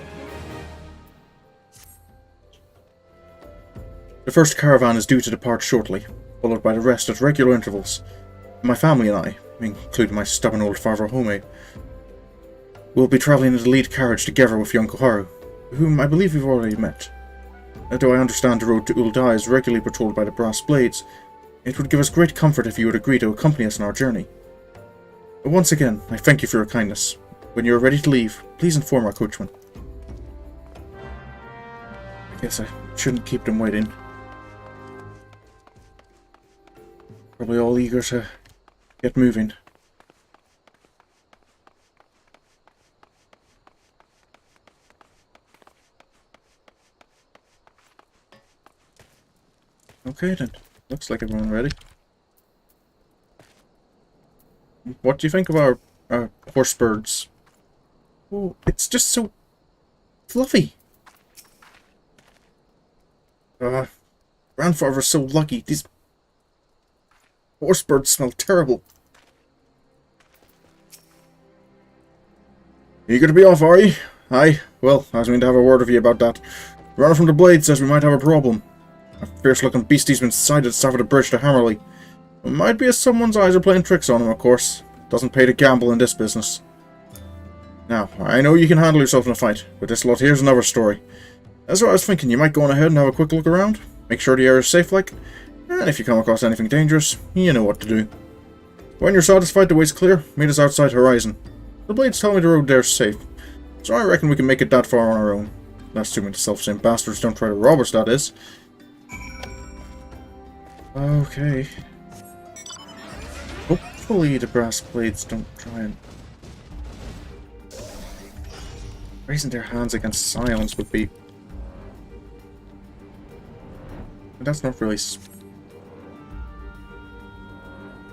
The first caravan is due to depart shortly, followed by the rest at regular intervals. My family and I, including my stubborn old father Home, will be travelling in the lead carriage together with young Koharu, whom I believe we've already met. Though I understand the road to Ul'dah is regularly patrolled by the Brass Blades, it would give us great comfort if you would agree to accompany us on our journey. Once again, I thank you for your kindness. When you are ready to leave, please inform our coachman. I guess I shouldn't keep them waiting. Probably all eager to get moving. Okay then, looks like everyone ready. What do you think of our horse birds? Oh, it's just so fluffy. Grandfather's so lucky. These horse birds smell terrible. Eager to be off, are you? Aye. Well, I was going to have a word with you about that. The runner from the Blade says we might have a problem. A fierce-looking beastie's been sighted south of the bridge to Hammerley. It might be as someone's eyes are playing tricks on him, of course. Doesn't pay to gamble in this business. Now, I know you can handle yourself in a fight, but this lot here's another story. That's what I was thinking. You might go on ahead and have a quick look around. Make sure the area's safe, like. And if you come across anything dangerous, you know what to do. When you're satisfied the way's clear, meet us outside Horizon. The Blades tell me the road there's safe, so I reckon we can make it that far on our own. That's assuming the self-same bastards don't try to rob us, that is. Okay. Hopefully the Brass Blades don't try and... Raising their hands against Scions would be... But that's not really...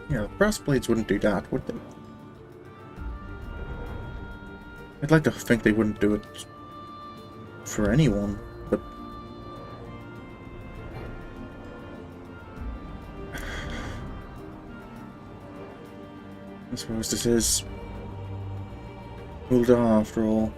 Yeah, the Brass Blades wouldn't do that, would they? I'd like to think they wouldn't do it for anyone, but... I suppose this is Ul'dah after all.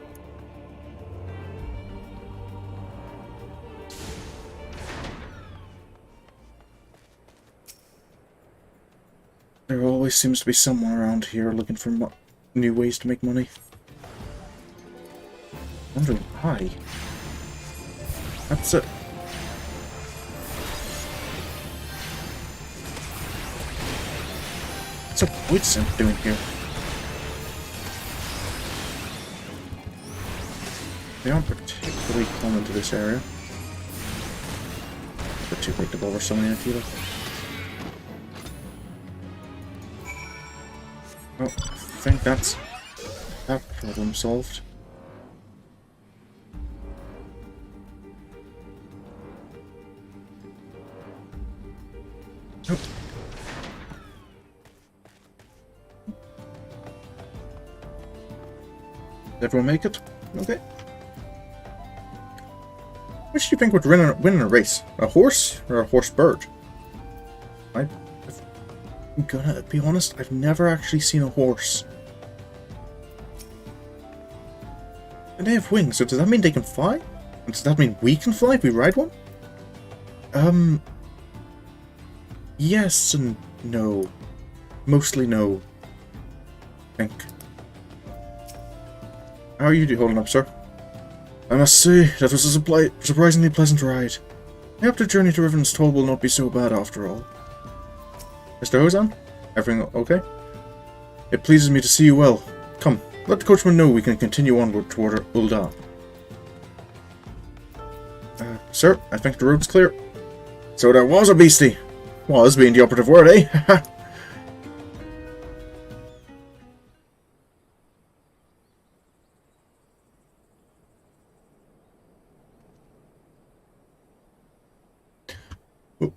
There always seems to be someone around here looking for new ways to make money. Wondering why. That's it. What's a wood synth doing here? They aren't particularly common to this area. But too late to bother summoning a healer. Well, I think that's that problem solved. Nope. Did everyone make it? Okay. Which do you think would win in a race? A horse or a horse bird? I'm gonna be honest, I've never actually seen a horse. And they have wings, so does that mean they can fly? And does that mean we can fly if we ride one? Yes and no. Mostly no. I think. How are you holding up, sir? I must say, that was a surprisingly pleasant ride. I hope the journey to Riven's Toll will not be so bad after all. Mr. Hozan? Everything okay? It pleases me to see you well. Come, let the coachman know we can continue onward toward Ul'dah. Sir, I think the road's clear. So there was a beastie! Was being the operative word, eh? Oh.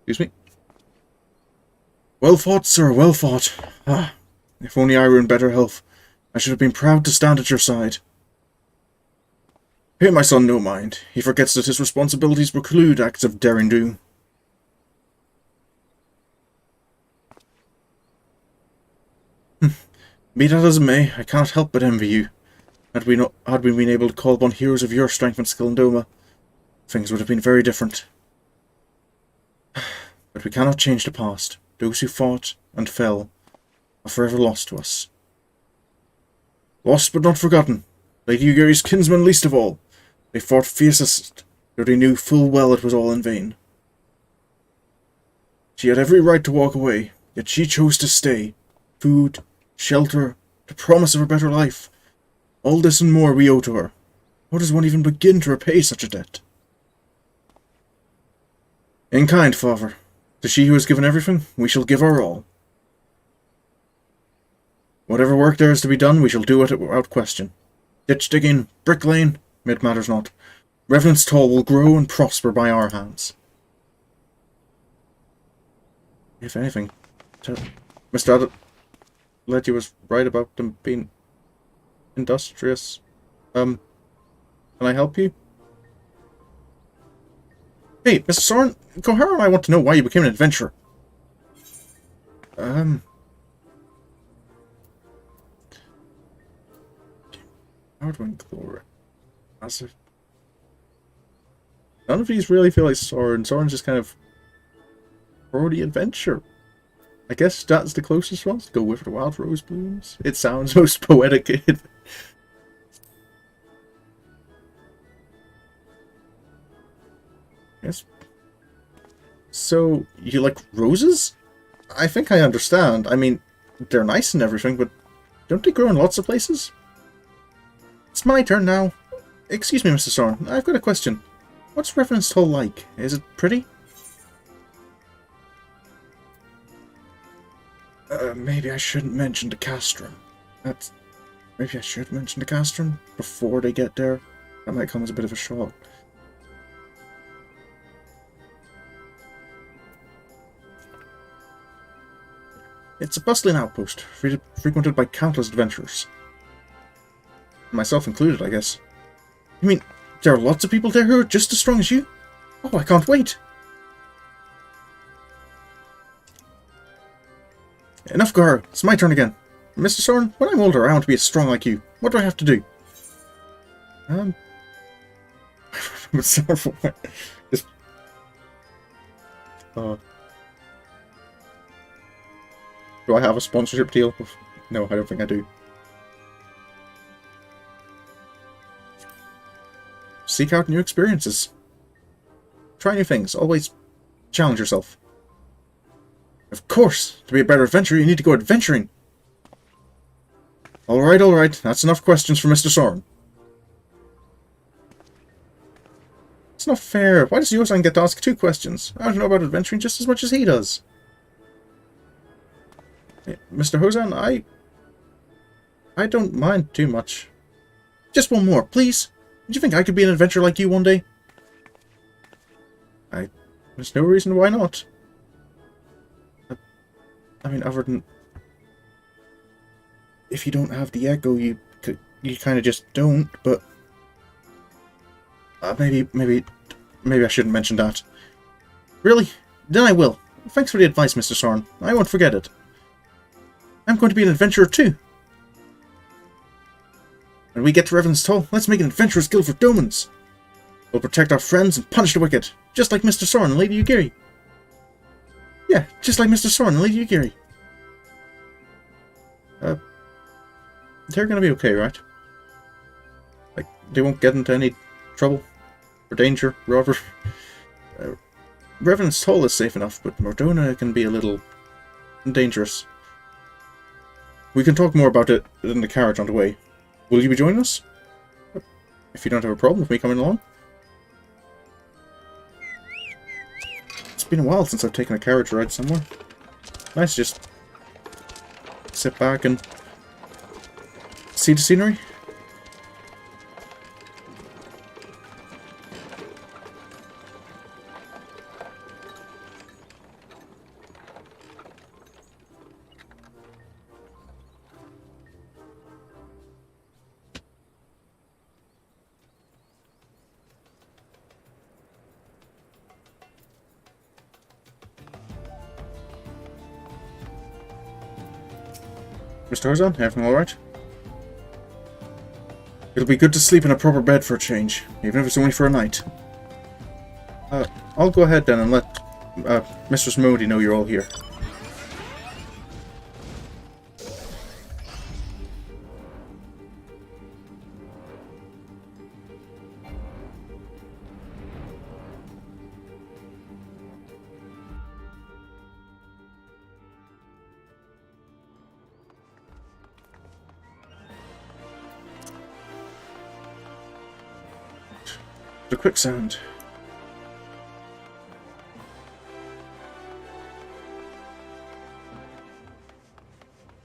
Excuse me. Well fought, sir, well fought. Ah, if only I were in better health, I should have been proud to stand at your side. Pay my son no mind. He forgets that his responsibilities preclude acts of daring do. Be that as it may, I cannot help but envy you. Had we been able to call upon heroes of your strength and skill in Doma, things would have been very different. But we cannot change the past. Those who fought and fell are forever lost to us. Lost but not forgotten. Lady Yugiri's kinsmen least of all. They fought fiercest, though they knew full well it was all in vain. She had every right to walk away, yet she chose to stay. Food, shelter, the promise of a better life. All this and more we owe to her. How does one even begin to repay such a debt? In kind, father. To she who has given everything, we shall give our all. Whatever work there is to be done, we shall do it without question. Ditch digging, bricklaying, it matters not. Revenant's Toll will grow and prosper by our hands. If anything, Mr. Adelaide was right about them being industrious. Can I help you? Hey, Mr. Sorin, Kohara and I want to know why you became an adventurer. Outwing Glory. None of these really feel like Sorin. Sorin's just kind of pro the adventure. I guess that's the closest one. Go with the wild rose blooms. It sounds most poetic. Yes. So, you like roses? I think I understand. I mean, they're nice and everything, but don't they grow in lots of places? It's my turn now. Excuse me, Mr. Sorin. I've got a question. What's Revenant's Toll like? Is it pretty? Maybe I shouldn't mention the castrum. Maybe I should mention the castrum before they get there. That might come as a bit of a shock. It's a bustling outpost, frequented by countless adventurers. Myself included, I guess. You mean, there are lots of people there who are just as strong as you? Oh, I can't wait! Enough, Gar. It's my turn again. Mr. Sorin, when I'm older, I want to be as strong like you. What do I have to do? Just... Do I have a sponsorship deal? No, I don't think I do. Seek out new experiences. Try new things. Always challenge yourself. Of course! To be a better adventurer, you need to go adventuring! Alright. That's enough questions for Mr. Sorin. It's not fair. Why does Yosan get to ask 2 questions? I don't know about adventuring just as much as he does. Hey, Mr. Hosan, I don't mind too much. Just one more, please. Do you think I could be an adventurer like you one day? There's no reason why not. I mean, other than... If you don't have the echo, you kind of just don't, but... maybe I shouldn't mention that. Really? Then I will. Thanks for the advice, Mr. Sorin. I won't forget it. I'm going to be an adventurer too. When we get to Revenant's Toll, let's make an adventurer's guild for Domans. We'll protect our friends and punish the wicked, just like Mr. Sorin and Lady Yugiri. Yeah, just like Mr. Sorin and Lady Yugiri. They're gonna be okay, right? Like, they won't get into any trouble or danger, rather. Revenant's Toll is safe enough, but Mor Dhona can be a little dangerous. We can talk more about it in the carriage on the way. Will you be joining us? If you don't have a problem with me coming along? It's been a while since I've taken a carriage ride somewhere. Nice to just sit back and see the scenery. Mr. Tarzan, everything alright? It'll be good to sleep in a proper bed for a change, even if it's only for a night. I'll go ahead then and let Mistress Modi know you're all here. The quicksand.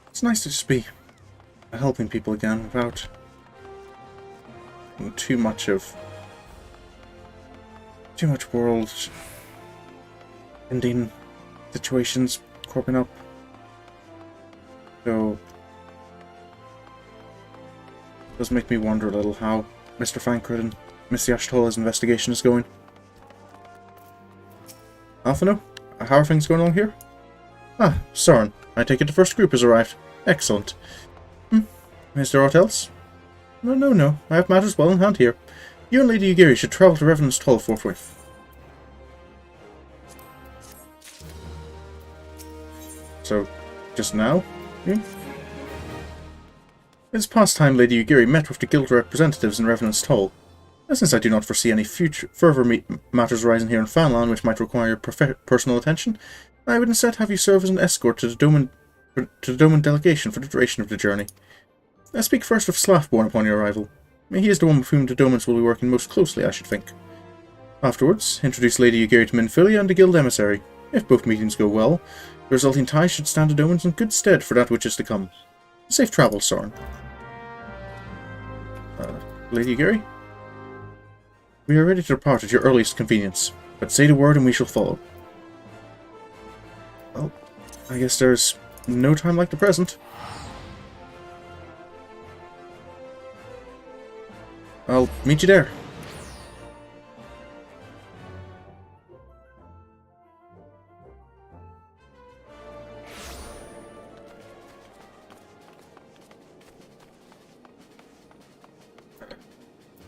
It's nice to just be helping people again without too much world ending situations cropping up. So it does make me wonder a little how Mr. Fankred and Miss Yashtola's investigation is going. Alphino, how are things going along here? Ah, Sorin, I take it the first group has arrived. Excellent. Is there aught else? No. I have matters well in hand here. You and Lady Ugiri should travel to Revenant's Toll forthwith. So, just now? It's past time Lady Ugiri met with the guild representatives in Revenant's Toll. Since I do not foresee any further matters arising here in Fanlan which might require personal attention, I would instead have you serve as an escort to the Doman delegation for the duration of the journey. I speak first of Slaffborn upon your arrival. He is the one with whom the Domans will be working most closely, I should think. Afterwards, introduce Lady Ugiri to Minfilia and the guild emissary. If both meetings go well, the resulting ties should stand the Domans in good stead for that which is to come. Safe travels, Sorin. Lady Ugiri? We are ready to depart at your earliest convenience, but say the word and we shall follow. Well, I guess there's no time like the present. I'll meet you there.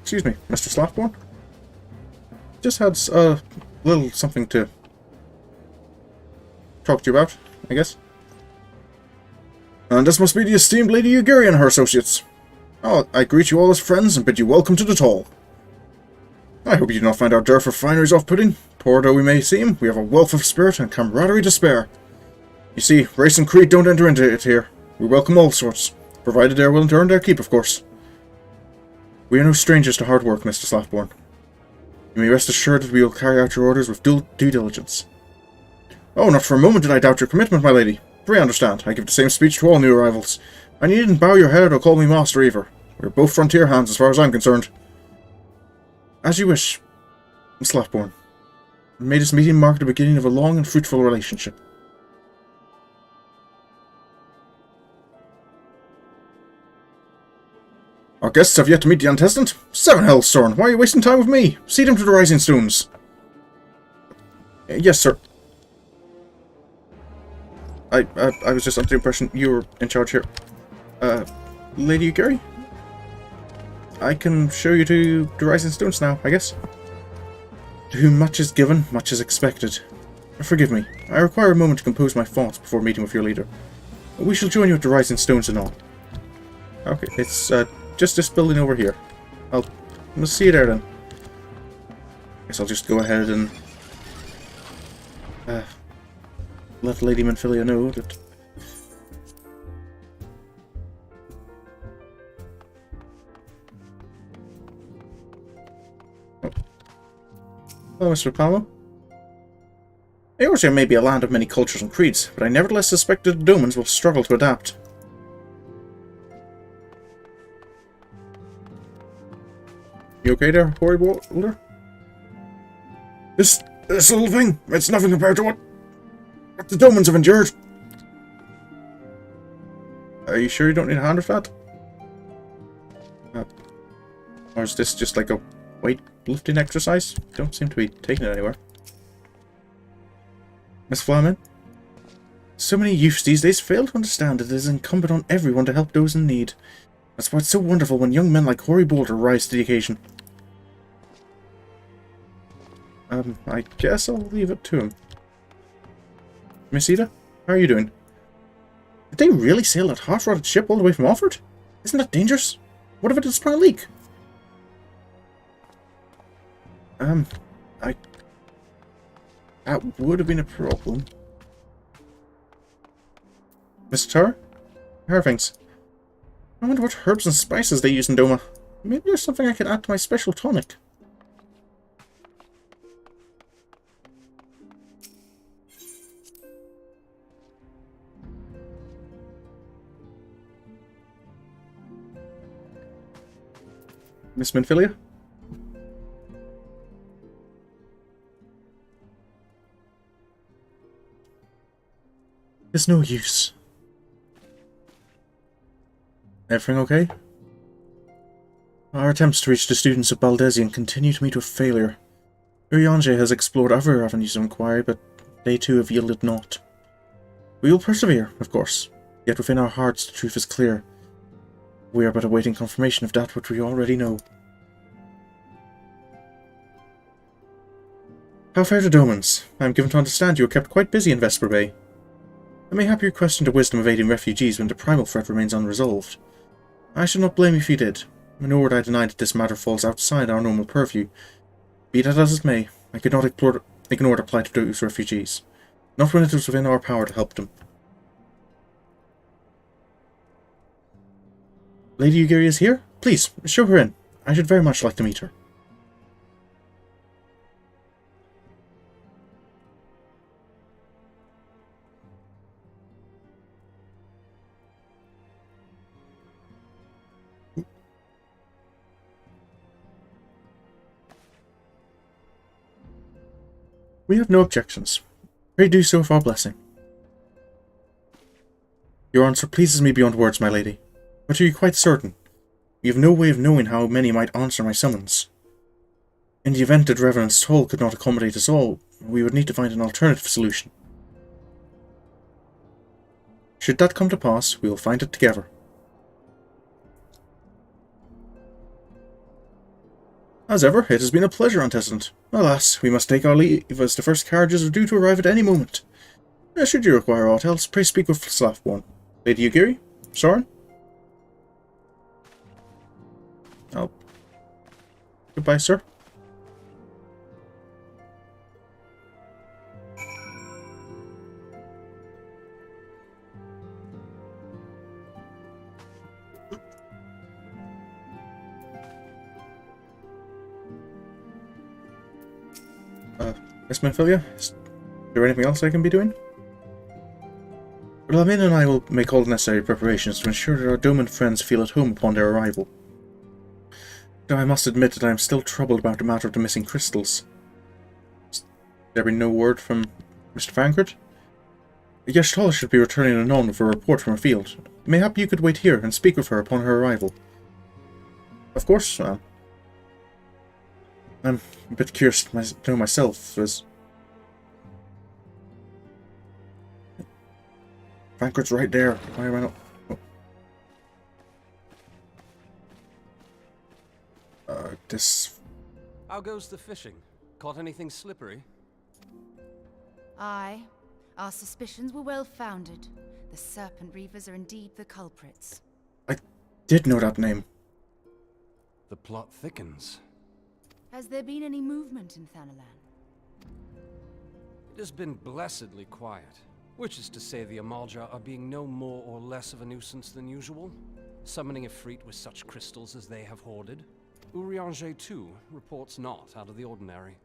Excuse me, Mr. Slaffborn? Just had a little something to talk to you about, I guess. And this must be the esteemed Lady Ugiri and her associates. Oh, I greet you all as friends and bid you welcome to the Toll. I hope you do not find our dearth of fineries off-putting. Poor though we may seem, we have a wealth of spirit and camaraderie to spare. You see, race and creed don't enter into it here. We welcome all sorts, provided they are willing to earn their keep, of course. We are no strangers to hard work, Mr. Slaffborn. You may rest assured that we will carry out your orders with due diligence. Oh, not for a moment did I doubt your commitment, my lady. Pray understand, I give the same speech to all new arrivals. And you needn't bow your head or call me master either. We're both frontier hands as far as I'm concerned. As you wish, Slaffborn. May this meeting mark the beginning of a long and fruitful relationship. Our guests have yet to meet the antecedent. Seven hells, Sorin, why are you wasting time with me? See them to the Rising Stones. Yes, sir. I was just under the impression you were in charge here. Lady Ugiri? I can show you to the Rising Stones now, I guess. To whom much is given, much is expected. Forgive me, I require a moment to compose my thoughts before meeting with your leader. We shall join you at the Rising Stones and all. Okay, it's just this building over here. I'll see you there then. Guess I'll just go ahead and let Lady Minfilia know that Hello, Mr. Palmo. Eorzea may be a land of many cultures and creeds, but I nevertheless suspected the Domans will struggle to adapt. You okay there, Hoary Boulder? This little thing, it's nothing compared to what the Domans have endured. Are you sure you don't need a hand with that? Or is this just like a weightlifting exercise? Don't seem to be taking it anywhere. Miss Flamin? So many youths these days fail to understand that it is incumbent on everyone to help those in need. That's why it's so wonderful when young men like Hoary Boulder rise to the occasion. I guess I'll leave it to him. Miss Ida, how are you doing? Did they really sail that half-rotted ship all the way from Offord? Isn't that dangerous? What if it had sprung a leak? That would have been a problem. Mr. Tar? How are things? I wonder what herbs and spices they use in Doma. Maybe there's something I can add to my special tonic. Miss Minfilia? There's no use. Everything okay? Our attempts to reach the students of Baldesion continue to meet with failure. Urianger has explored other avenues of inquiry, but they too have yielded naught. We will persevere, of course, yet within our hearts the truth is clear. We are but awaiting confirmation of that which we already know. How fare the Domans? I am given to understand you are kept quite busy in Vesper Bay. I may have you question the wisdom of aiding refugees when the primal threat remains unresolved. I should not blame you if you did, nor would I deny that this matter falls outside our normal purview. Be that as it may, I could not ignore the plight of those refugees, not when it was within our power to help them. Lady Ugiri is here? Please, show her in. I should very much like to meet her. We have no objections. Pray do so with our blessing. Your answer pleases me beyond words, my lady. But are you quite certain? We have no way of knowing how many might answer my summons. In the event that Reverend's toll could not accommodate us all, we would need to find an alternative solution. Should that come to pass, we will find it together. As ever, it has been a pleasure, Antecedent. Alas, we must take our leave, as the first carriages are due to arrive at any moment. Should you require aught else, pray speak with Slathborn. Lady Ugiri? Sorin? Goodbye, sir. Miss Minfilia, is there anything else I can be doing? Lamin and I will make all the necessary preparations to ensure that our Doman friends feel at home upon their arrival. Though I must admit that I am still troubled about the matter of the missing crystals. Has there been no word from Mr. Vankard? Yashtala should be returning anon with a report from her field. Mayhap you could wait here and speak with her upon her arrival. Of course, I'm a bit curious to know myself, as Vankard's right there. Why am I not? This. How goes the fishing? Caught anything slippery? Aye. Our suspicions were well founded. The Serpent Reavers are indeed the culprits. I did know that name. The plot thickens. Has there been any movement in Thanalan? It has been blessedly quiet, which is to say the Amalja are being no more or less of a nuisance than usual, summoning Ifrit with such crystals as they have hoarded. Urianger, too, reports not out of the ordinary.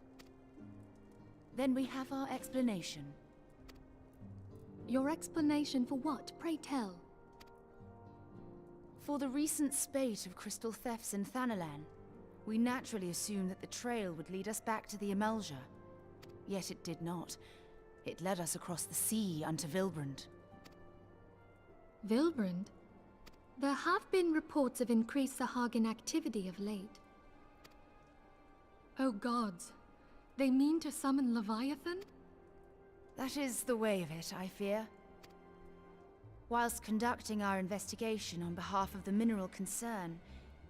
Then we have our explanation. Your explanation for what? Pray tell. For the recent spate of crystal thefts in Thanalan, we naturally assumed that the trail would lead us back to the Amalja. Yet it did not. It led us across the sea unto Vilbrand. Vilbrand? There have been reports of increased Sahagin activity of late. Oh gods, they mean to summon Leviathan? That is the way of it, I fear. Whilst conducting our investigation on behalf of the mineral concern,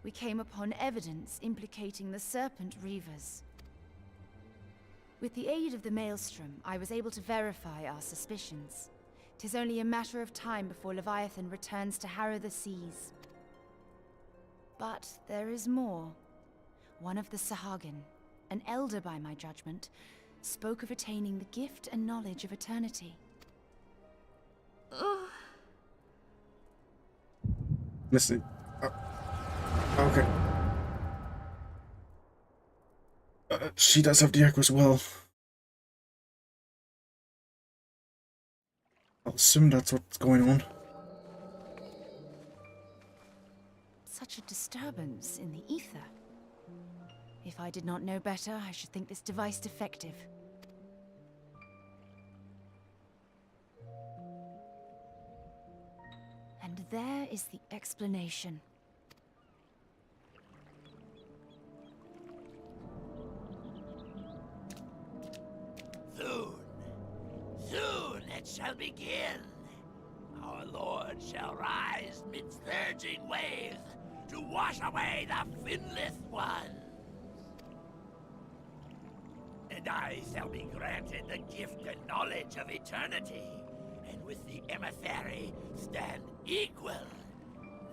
we came upon evidence implicating the Serpent Reavers. With the aid of the Maelstrom, I was able to verify our suspicions. 'Tis only a matter of time before Leviathan returns to harrow the seas. But there is more. One of the Sahagin, an elder by my judgment, spoke of attaining the gift and knowledge of eternity. Listen. Okay. She does have the echo as well. I'll assume that's what's going on. Such a disturbance in the ether. If I did not know better, I should think this device defective. And there is the explanation. Soon it shall begin. Our Lord shall rise midst surging waves to wash away the finless ones. And I shall be granted the gift and knowledge of eternity, and with the emissary stand equal.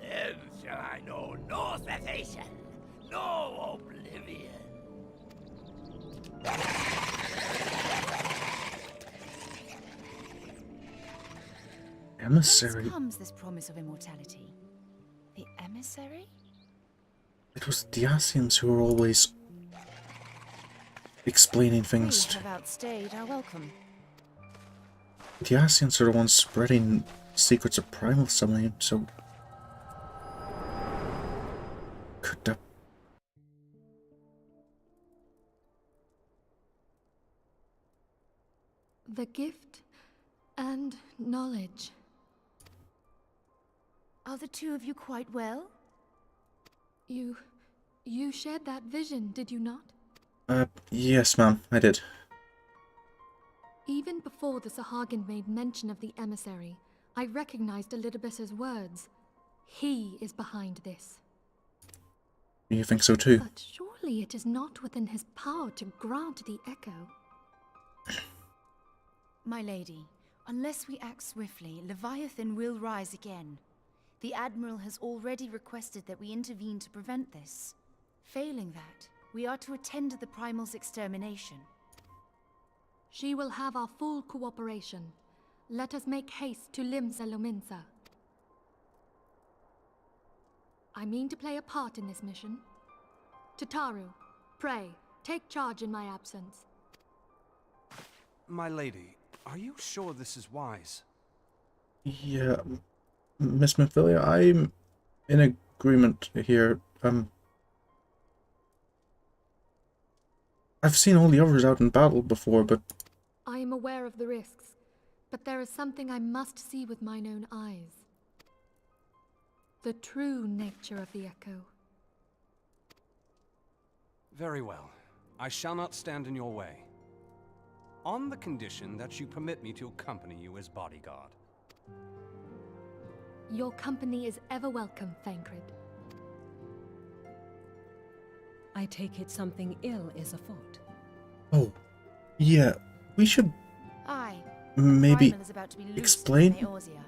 Then shall I know no cessation, no oblivion. Emissary? Whence comes this promise of immortality? The emissary? It was the Scions who were always explaining things. We have outstayed our welcome. The Scions are the ones spreading secrets of primal summoning, so could that... The gift and knowledge. Are the two of you quite well? You shared that vision, did you not? Yes, ma'am, I did. Even before the Sahagin made mention of the emissary, I recognized Elidibus's words. He is behind this. You think so too? But surely it is not within his power to grant the echo. My lady, unless we act swiftly, Leviathan will rise again. The Admiral has already requested that we intervene to prevent this. Failing that, we are to attend to the Primal's extermination. She will have our full cooperation. Let us make haste to Limsa Lominsa. I mean to play a part in this mission. Tataru, pray, take charge in my absence. My lady, are you sure this is wise? Yeah, Miss Mephilia, I'm in agreement here. I've seen all the others out in battle before, but... I am aware of the risks, but there is something I must see with mine own eyes. The true nature of the echo. Very well. I shall not stand in your way. On the condition that you permit me to accompany you as bodyguard. Your company is ever welcome, Thancred. I take it something ill is afoot. Oh, yeah, we should Aye. maybe Primal is about to be loosed explain? from Eorzea.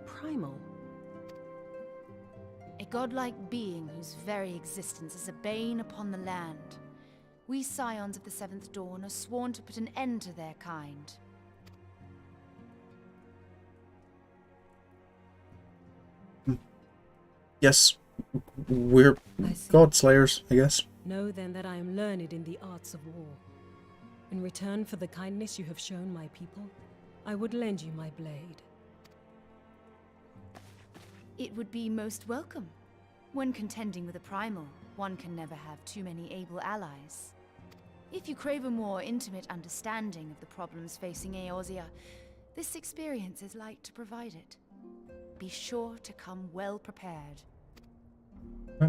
Primal? A godlike being whose very existence is a bane upon the land. We Scions of the Seventh Dawn are sworn to put an end to their kind. Yes, we're I see. God Slayers, I guess. Know then that I am learned in the arts of war. In return for the kindness you have shown my people, I would lend you my blade. It would be most welcome. When contending with a primal, one can never have too many able allies. If you crave a more intimate understanding of the problems facing Eorzea, this experience is like to provide it. Be sure to come well prepared. I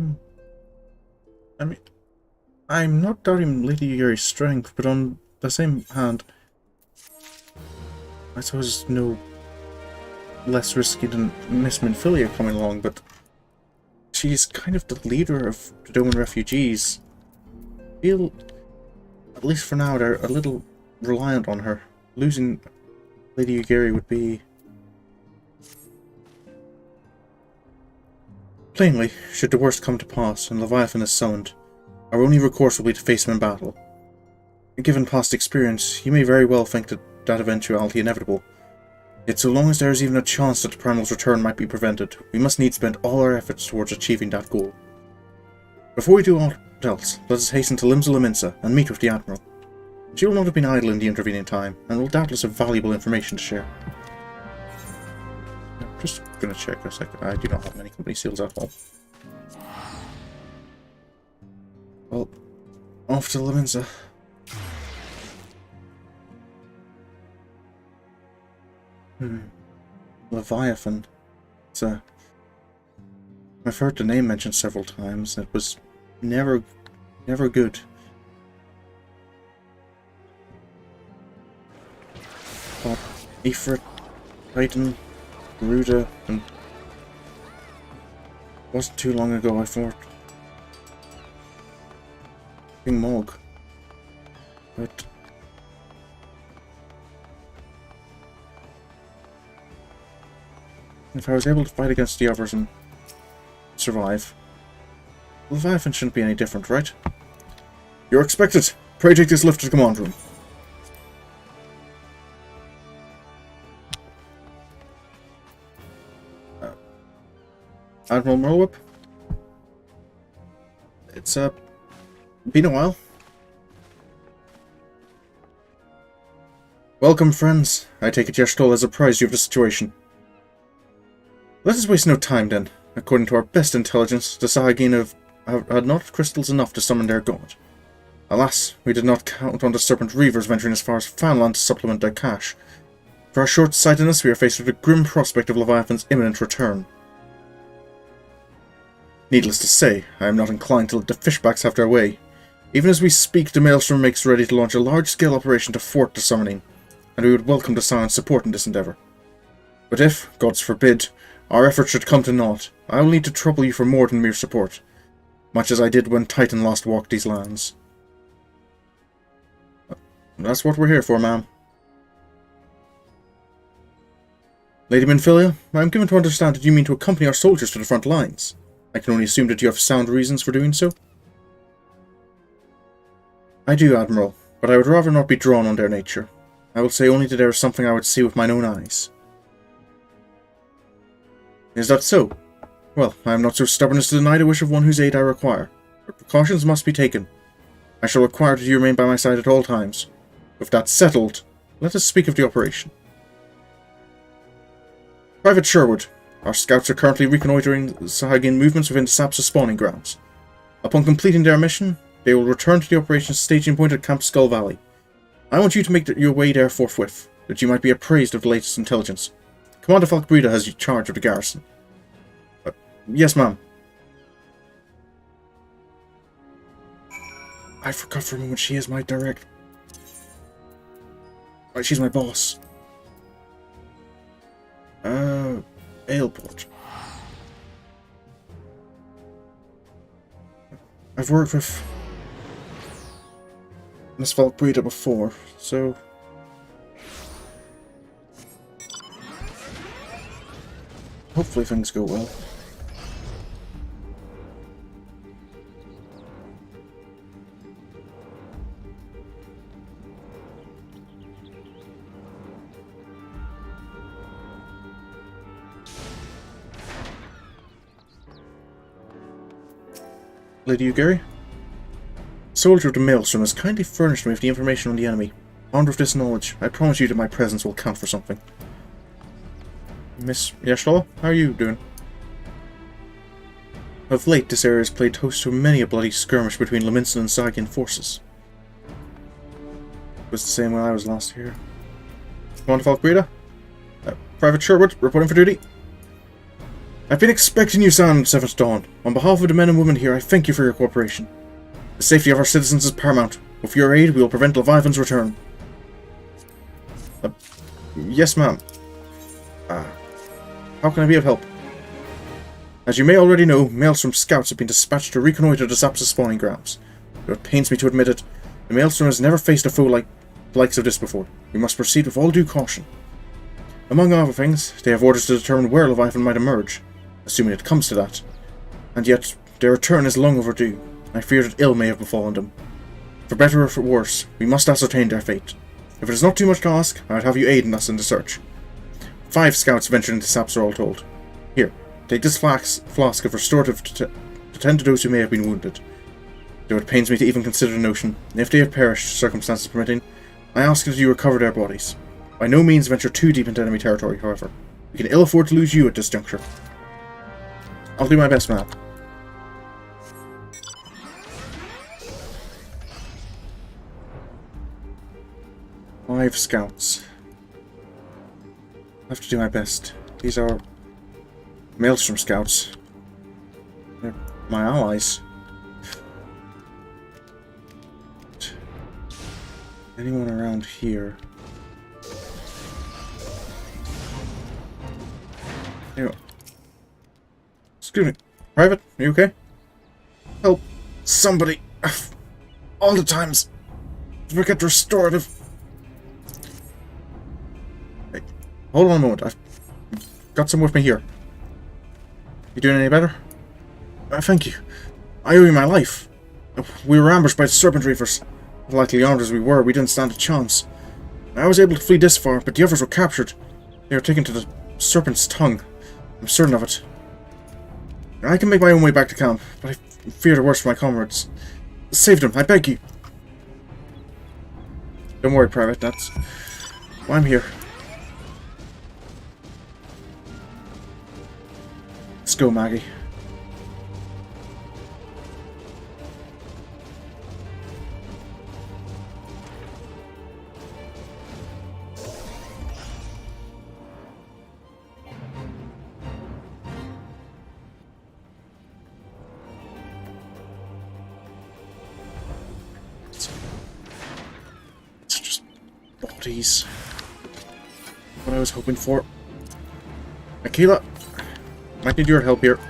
mean, I'm not doubting Lady Yuri's strength, but on the same hand, I suppose it's no less risky than Miss Minfilia coming along, but she's kind of the leader of the Doman refugees. I feel, at least for now, they're a little reliant on her. Losing Lady Yugiri would be... Plainly, should the worst come to pass and Leviathan is summoned, our only recourse will be to face him in battle. Given past experience, you may very well think that eventuality inevitable. Yet so long as there is even a chance that the Primal's return might be prevented, we must need spend all our efforts towards achieving that goal. Before we do aught else, let us hasten to Limsa Lominsa and meet with the Admiral. She will not have been idle in the intervening time, and will doubtless have valuable information to share. I'm just gonna check a second. I do not have many company seals at home. Well, off to Lominsa. Leviathan. I've heard the name mentioned several times. It was never good. But Ifrit, Titan, Garuda, and wasn't too long ago I thought King Mog. But if I was able to fight against the others and survive, Leviathan shouldn't be any different, right? You're expected. Pray take this lift to the command room. Admiral Merlwhip? It's, been a while. Welcome, friends. I take it Yashtol has apprised you of the situation. Let us waste no time, then. According to our best intelligence, the Sahagin had not crystals enough to summon their god. Alas, we did not count on the Serpent Reavers venturing as far as Fanland to supplement their cache. For our short-sightedness, we are faced with the grim prospect of Leviathan's imminent return. Needless to say, I am not inclined to let the fishbacks have their way. Even as we speak, the Maelstrom makes ready to launch a large-scale operation to thwart the summoning, and we would welcome the Scion's support in this endeavour. But if, gods forbid, our efforts should come to naught, I will need to trouble you for more than mere support, much as I did when Titan last walked these lands. That's what we're here for, ma'am. Lady Minfilia, I am given to understand that you mean to accompany our soldiers to the front lines. I can only assume that you have sound reasons for doing so. I do, Admiral, but I would rather not be drawn on their nature. I will say only that there is something I would see with mine own eyes. Is that so? Well, I am not so stubborn as to deny the wish of one whose aid I require, but precautions must be taken. I shall require that you remain by my side at all times. With that settled, let us speak of the operation. Private Sherwood, our scouts are currently reconnoitering Sahagin movements within the Sapsa spawning grounds. Upon completing their mission, they will return to the operations staging point at Camp Skull Valley. I want you to make your way there forthwith, that you might be appraised of the latest intelligence. Commander Falkbreda has charge of the garrison. Yes, ma'am. I forgot for a moment she is my direct... she's my boss. Ailport. I've worked with Miss Falkbreda before, so... hopefully things go well. Lady Yugiri? soldier of the Maelstrom has kindly furnished me with the information on the enemy. Armed with this knowledge, I promise you that my presence will count for something. Miss Yeshla, how are you doing? Of late, this area has played host to many a bloody skirmish between Leminson and Zygian forces. It was the same when I was last here. Commander Falkbreda? Private Sherwood, reporting for duty. I've been expecting you, Sorin, at 7th Dawn. On behalf of the men and women here, I thank you for your cooperation. The safety of our citizens is paramount. With your aid, we will prevent Leviathan's return. Yes, ma'am. How can I be of help? As you may already know, Maelstrom scouts have been dispatched to reconnoiter the Zapsa spawning grounds. Though it pains me to admit it, the Maelstrom has never faced a foe like the likes of this before. We must proceed with all due caution. Among other things, they have orders to determine where Leviathan might emerge, assuming it comes to that. And yet, their return is long overdue. I fear that ill may have befallen them. For better or for worse, we must ascertain their fate. If it is not too much to ask, I would have you aid us in the search. 5 scouts ventured into Zapsa, all told. Here, take this flask of restorative to tend to those who may have been wounded. Though it pains me to even consider the notion, if they have perished, circumstances permitting, I ask that you recover their bodies. By no means venture too deep into enemy territory, however. We can ill afford to lose you at this juncture. I'll do my best, ma'am. Five scouts. I have to do my best. These are Maelstrom scouts. They're my allies. Anyone around here? Anyway. Excuse me. Private, are you okay? Help somebody. All the times. Forget restorative. Hey, hold on a moment. I've got some with me here. You doing any better? Thank you. I owe you my life. We were ambushed by the Serpent Reavers. Likely armed as we were, we didn't stand a chance. I was able to flee this far, but the others were captured. They were taken to the Serpent's Tongue. I'm certain of it. I can make my own way back to camp, but I fear the worst for my comrades. Save them, I beg you. Don't worry, Private, that's why I'm here. Let's go, Maggie. Bodies. What I was hoping for. Akila, might need your help here.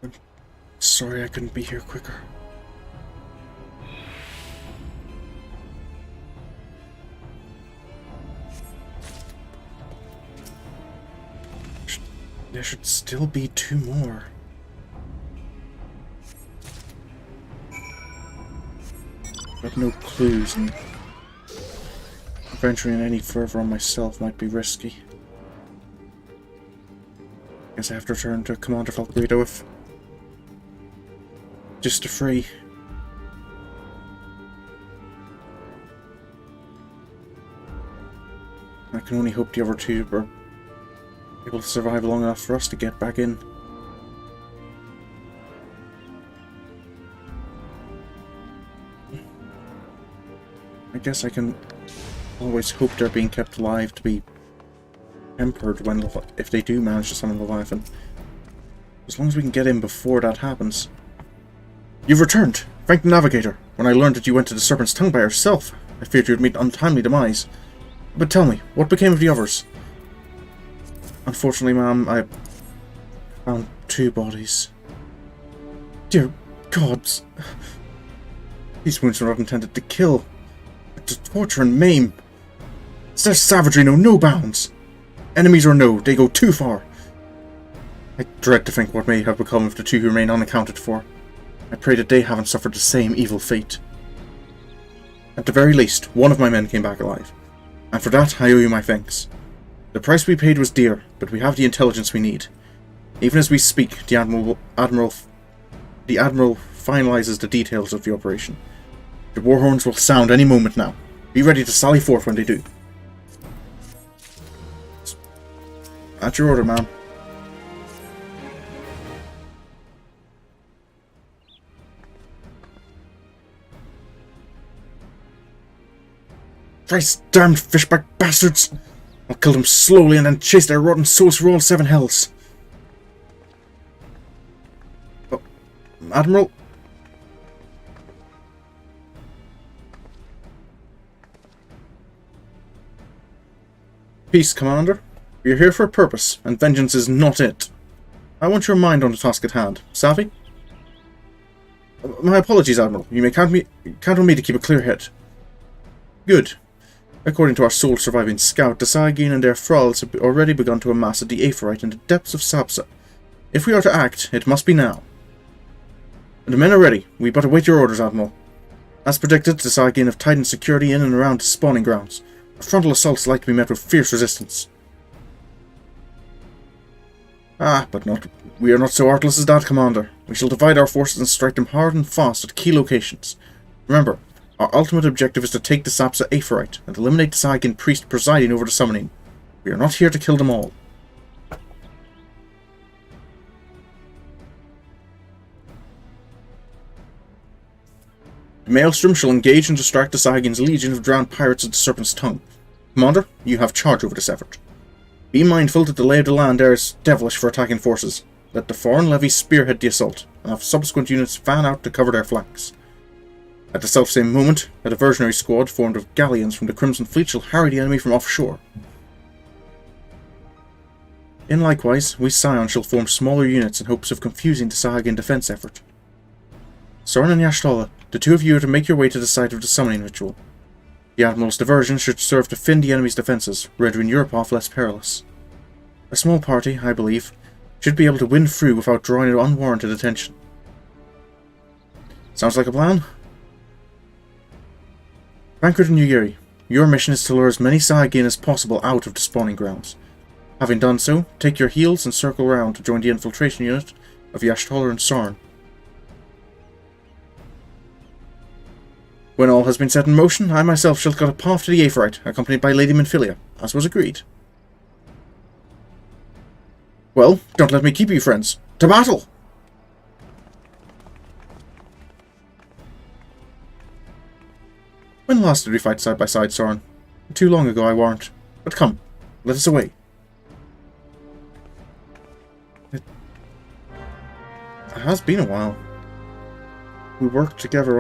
I'm sorry I couldn't be here quicker. There should still be 2 more. But no clues, and venturing any further on myself might be risky. Guess I have to return to Commander Falkbreda with just a free. I can only hope the other 2 are able to survive long enough for us to get back in. I guess I can always hope they're being kept alive to be tempered when, if they do manage to summon Leviathan. As long as we can get in before that happens. You've returned! Thank the Navigator. When I learned that you went to the Serpent's Tongue by yourself, I feared you would meet an untimely demise. But tell me, what became of the others? Unfortunately, ma'am, I found 2 bodies. Dear gods! These wounds were not intended to kill, but to torture and maim. Their savagery know no bounds. Enemies or no, they go too far. I dread to think what may have become of the 2 who remain unaccounted for. I pray that they haven't suffered the same evil fate. At the very least, one of my men came back alive, and for that I owe you my thanks. The price we paid was dear, but we have the intelligence we need. Even as we speak, the Admiral finalizes the details of the operation. The war horns will sound any moment now. Be ready to sally forth when they do. At your order, ma'am. Christ damned fishback bastards! I'll kill them slowly and then chase their rotten souls through all 7 hells. Oh, Admiral? Peace, Commander. We are here for a purpose, and vengeance is not it. I want your mind on the task at hand. Savvy? My apologies, Admiral. You may count on me to keep a clear head. Good. According to our sole surviving scout, the Saigin and their thralls have already begun to amass the Aephorite in the depths of Sabsa. If we are to act, it must be now. The men are ready. We but await your orders, Admiral. As predicted, the Saigin have tightened security in and around the spawning grounds. Our frontal assaults like to be met with fierce resistance. We are not so artless as that, Commander. We shall divide our forces and strike them hard and fast at key locations. Remember, our ultimate objective is to take the Sabsa Aephorite and eliminate the Saigin priest presiding over the summoning. We are not here to kill them all. The Maelstrom shall engage and distract the Saigin's legion of drowned pirates at the Serpent's Tongue. Commander, you have charge over this effort. Be mindful that the lay of the land there is devilish for attacking forces. Let the foreign levies spearhead the assault, and have subsequent units fan out to cover their flanks. At the selfsame moment, a diversionary squad formed of galleons from the Crimson Fleet shall harry the enemy from offshore. In likewise, we Scions shall form smaller units in hopes of confusing the Saigin defense effort. Sorin and Y'ashtola, the two of you are to make your way to the site of the summoning ritual. The Admiral's diversion should serve to thin the enemy's defences, rendering Europe off less perilous. A small party, I believe, should be able to win through without drawing unwarranted attention. Sounds like a plan? Bankert and Yugiri, your mission is to lure as many Saigin as possible out of the spawning grounds. Having done so, take your heels and circle round to join the infiltration unit of Y'ashtola and Sorin. When all has been set in motion, I myself shall cut a path to the Aephorite, accompanied by Lady Minfilia, as was agreed. Well, don't let me keep you, friends. To battle! When last did we fight side by side, Sorin? Too long ago, I warrant. But come, let us away. It has been a while. We worked together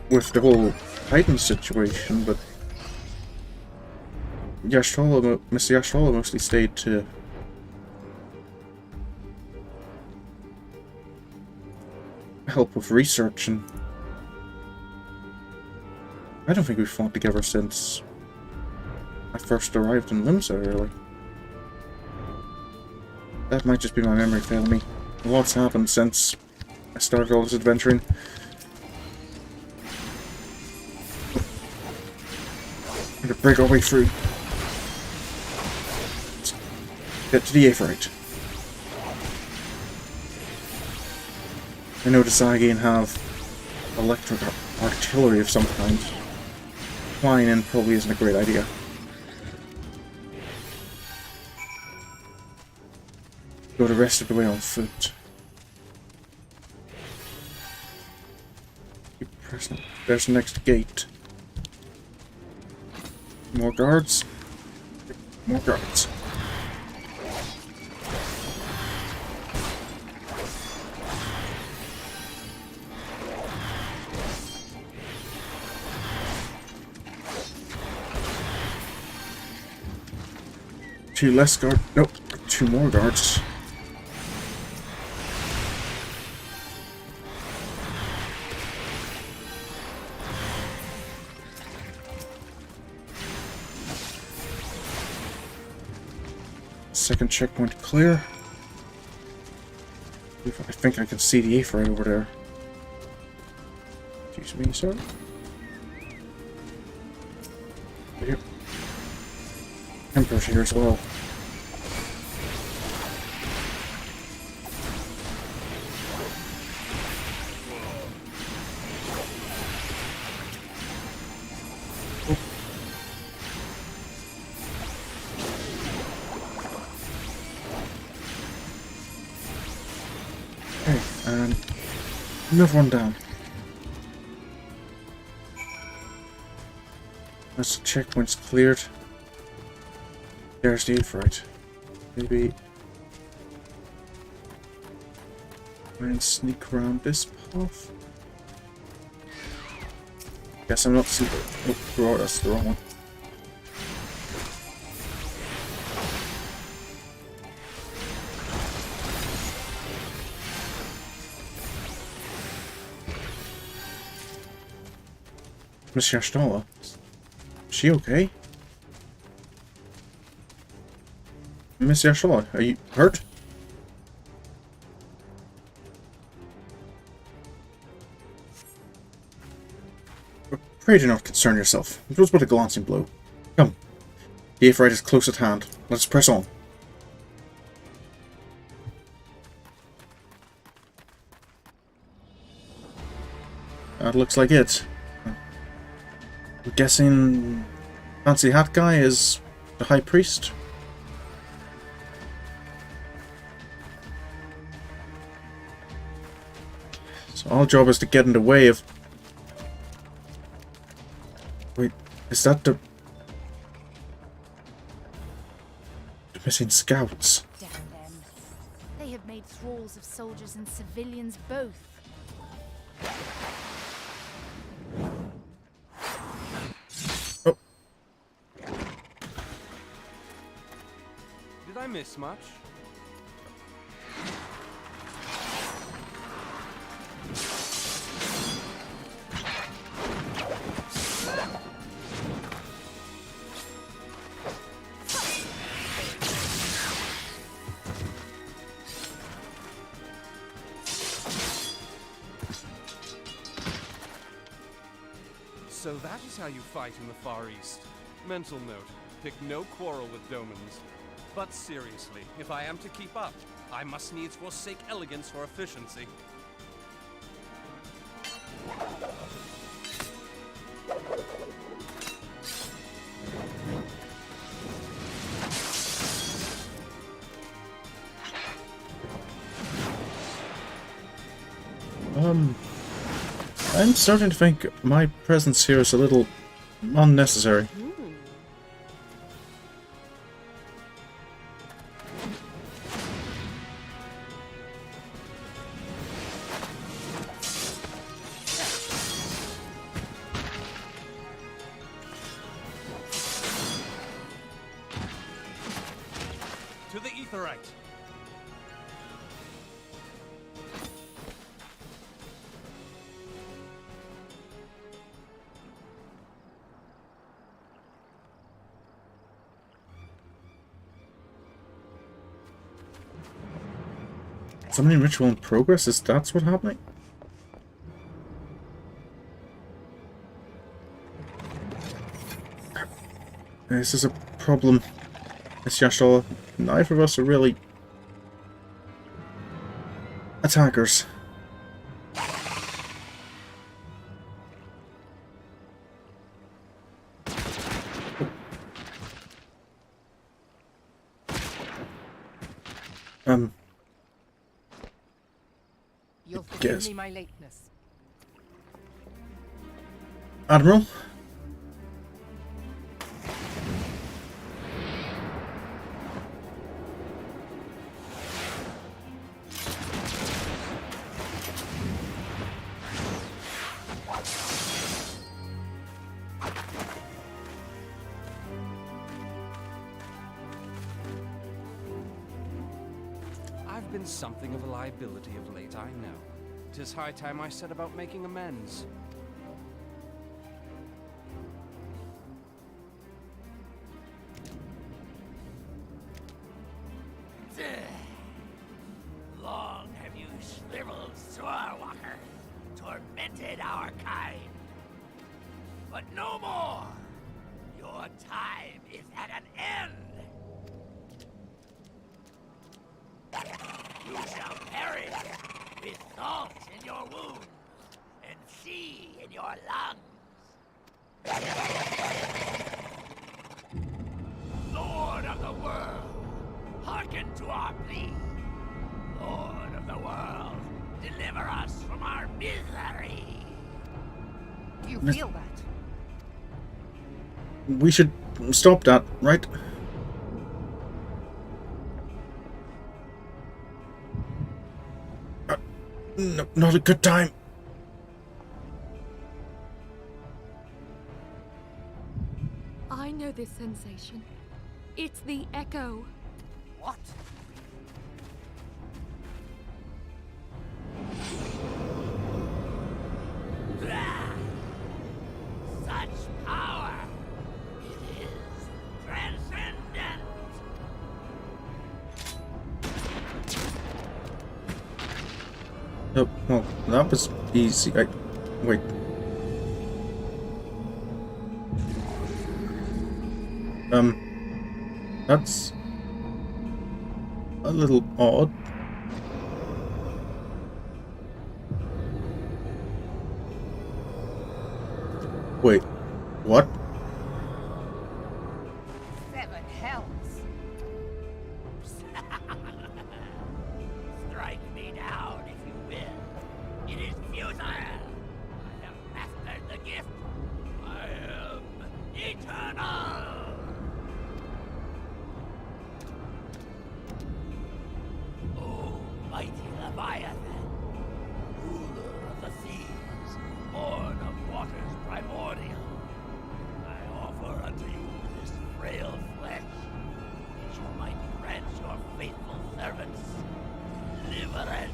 with the whole Titan situation, but Mr. Y'ashtola mostly stayed to help with research, and I don't think we've fought together since I first arrived in Limsa, really. That might just be my memory failing me. A lot's happened since I started all this adventuring. To break our way through. Let's get to the Aephorite. I know the Saigin have electric artillery of some kind. Flying in probably isn't a great idea. Go the rest of the way on foot. Keep pressing. There's the next gate. More guards. More guards. Two less guard. Nope. Two more guards. Second checkpoint clear. I think I can see the Aetheryte over there. Excuse me, sir. Yep. Emperor's here as well. Okay, and another one down. Let's check when it's cleared. There's the Aetheryte. Maybe try and sneak around this path. Guess I'm not super. Oh, that's the wrong one. Miss Yashnala. Is she okay? Miss Yashnala, are you hurt? Pray do not concern yourself. It was but a glancing blow. Come. The Aetheryte is close at hand. Let us press on. That looks like it. I'm guessing Fancy Hat Guy is the High Priest? So our job is to get in the way of... Wait, is that the missing scouts? Damn them. They have made thralls of soldiers and civilians both. Oh. Did I miss much? So that is how you fight in the Far East. Mental note, pick no quarrel with Domans. But seriously, if I am to keep up, I must needs forsake elegance for efficiency. I'm starting to think my presence here is a little unnecessary. To the Aetheryte! Summoning ritual in progress? Is that what's happening? This is a problem. Miss Yashnala, neither of us are really attackers. You'll forgive me my lateness. Admiral? I've been something of a liability of late, I know. 'Tis high time I set about making amends. Long have you tormented our kind. But no more! Your time is at an end! You shall perish with salt in your wounds and sea in your lungs. Lord of the world, hearken to our plea. Lord of the world, deliver us from our misery. Do you feel that? We should stop that, right? No, not a good time. I know this sensation. It's the echo. What? Such power! It is transcendent! Oh, well, that was easy. Wait. That's a little odd. Wait, what? Seven hells. Strike me down if you will. It is futile. I have mastered the gift. I am eternal. Oh, mighty Leviathan, ruler of the seas, born of waters primordial, I offer unto you this frail flesh, that you might grant your faithful servants deliverance.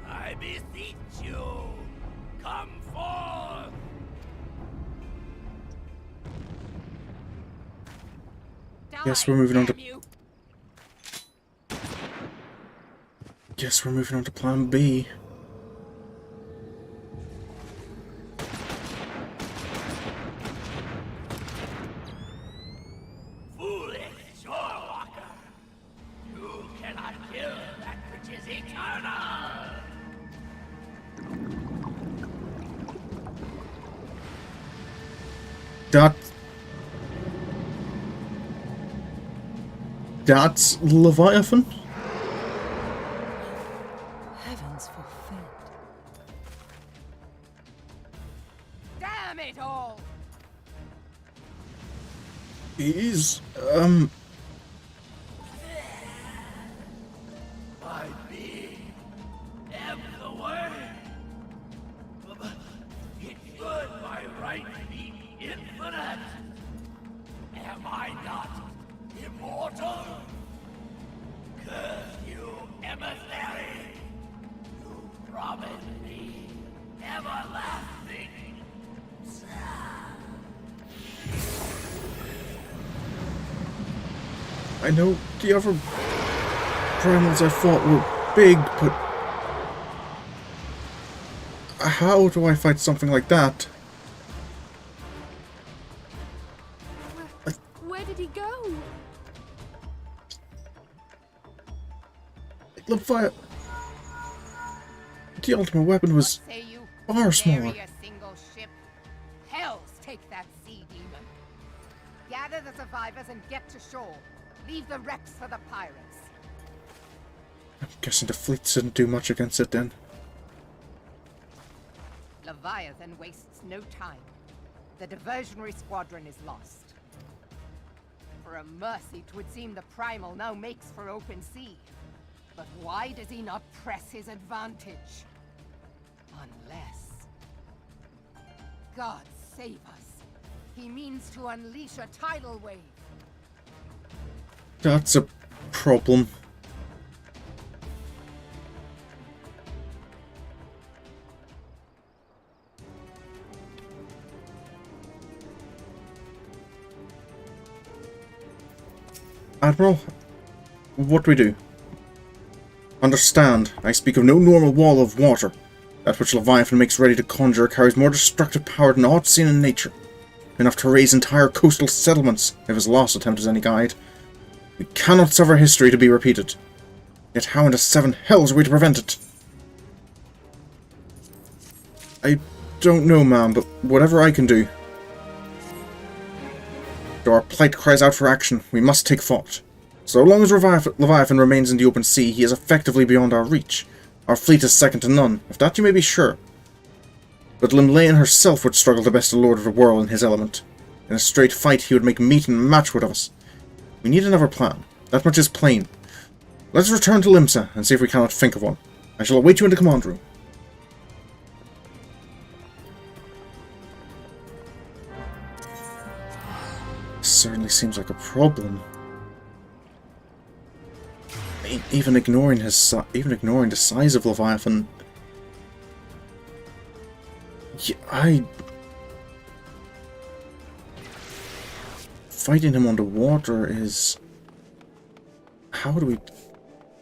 I beseech you, come forth! Yes, we're moving on to... Damn you. Guess we're moving on to Plan B. Foolish shorewalker! You cannot kill that which is eternal! That's Leviathan? Heavens forfend. Damn it all. He's, My being am the way. It should by right be infinite. Am I not immortal? Curse you, emissary! You promised me everlasting. I know the other primals I fought were big, but... how do I fight something like that? Where did he go? Leviathan... The ultimate weapon was What say you? far smaller. Bury a single ship. Hells take that sea demon. Gather the survivors and get to shore. Leave the wrecks for the pirates. I'm guessing the fleets didn't do much against it then. Leviathan wastes no time. The diversionary squadron is lost. For a mercy, 'twould seem the Primal now makes for open sea. But why does he not press his advantage? Unless... God save us. He means to unleash a tidal wave. That's a problem. Admiral, what do we do? Understand, I speak of no normal wall of water. That which Leviathan makes ready to conjure carries more destructive power than aught seen in nature. Enough to raise entire coastal settlements, if his last attempt is any guide. We cannot suffer history to be repeated. Yet how in the seven hells are we to prevent it? I don't know, ma'am, but whatever I can do. Though our plight cries out for action, we must take thought. So long as Leviathan remains in the open sea, he is effectively beyond our reach. Our fleet is second to none, of that you may be sure. But Limlayan herself would struggle to best the Lord of the World in his element. In a straight fight, he would make meat and match with us. We need another plan. That much is plain. Let us return to Limsa and see if we cannot think of one. I shall await you in the command room. This certainly seems like a problem. Even ignoring the size of Leviathan. Yeah, fighting him underwater is... How do we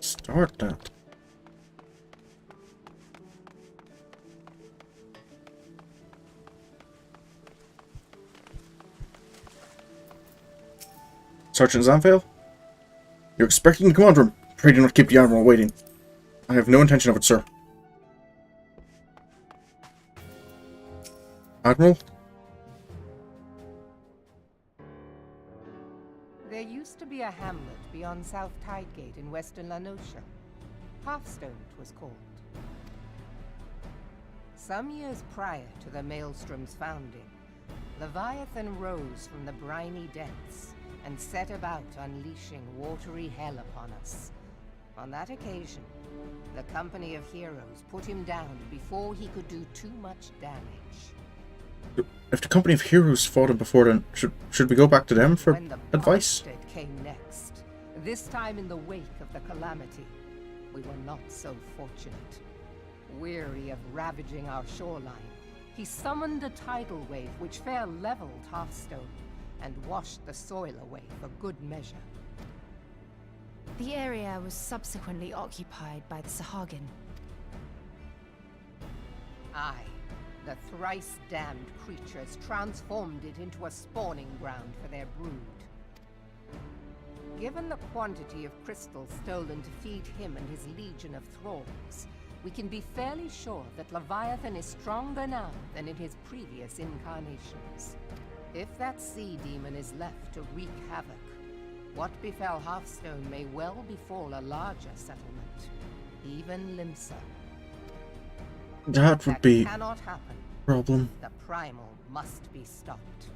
start that? Sergeant Zanvale? You're expecting the command room. Pray do not keep the Admiral waiting. I have no intention of it, sir. Admiral? There used to be a hamlet beyond South Tidegate in western Lanosha. Hearthstone it was called. Some years prior to the Maelstrom's founding, Leviathan rose from the briny depths and set about unleashing watery hell upon us. On that occasion, the Company of Heroes put him down before he could do too much damage. If the Company of Heroes fought him before, then should we go back to them for advice? When the came next, this time in the wake of the calamity, we were not so fortunate. Weary of ravaging our shoreline, he summoned a tidal wave which fair leveled Hearthstone and washed the soil away for good measure. The area was subsequently occupied by the Sahagin. Aye, the thrice-damned creatures transformed it into a spawning ground for their brood. Given the quantity of crystals stolen to feed him and his legion of thralls, we can be fairly sure that Leviathan is stronger now than in his previous incarnations. If that sea demon is left to wreak havoc, what befell Hearthstone may well befall a larger settlement, even Limsa. That would be cannot happen. Problem. The primal must be stopped.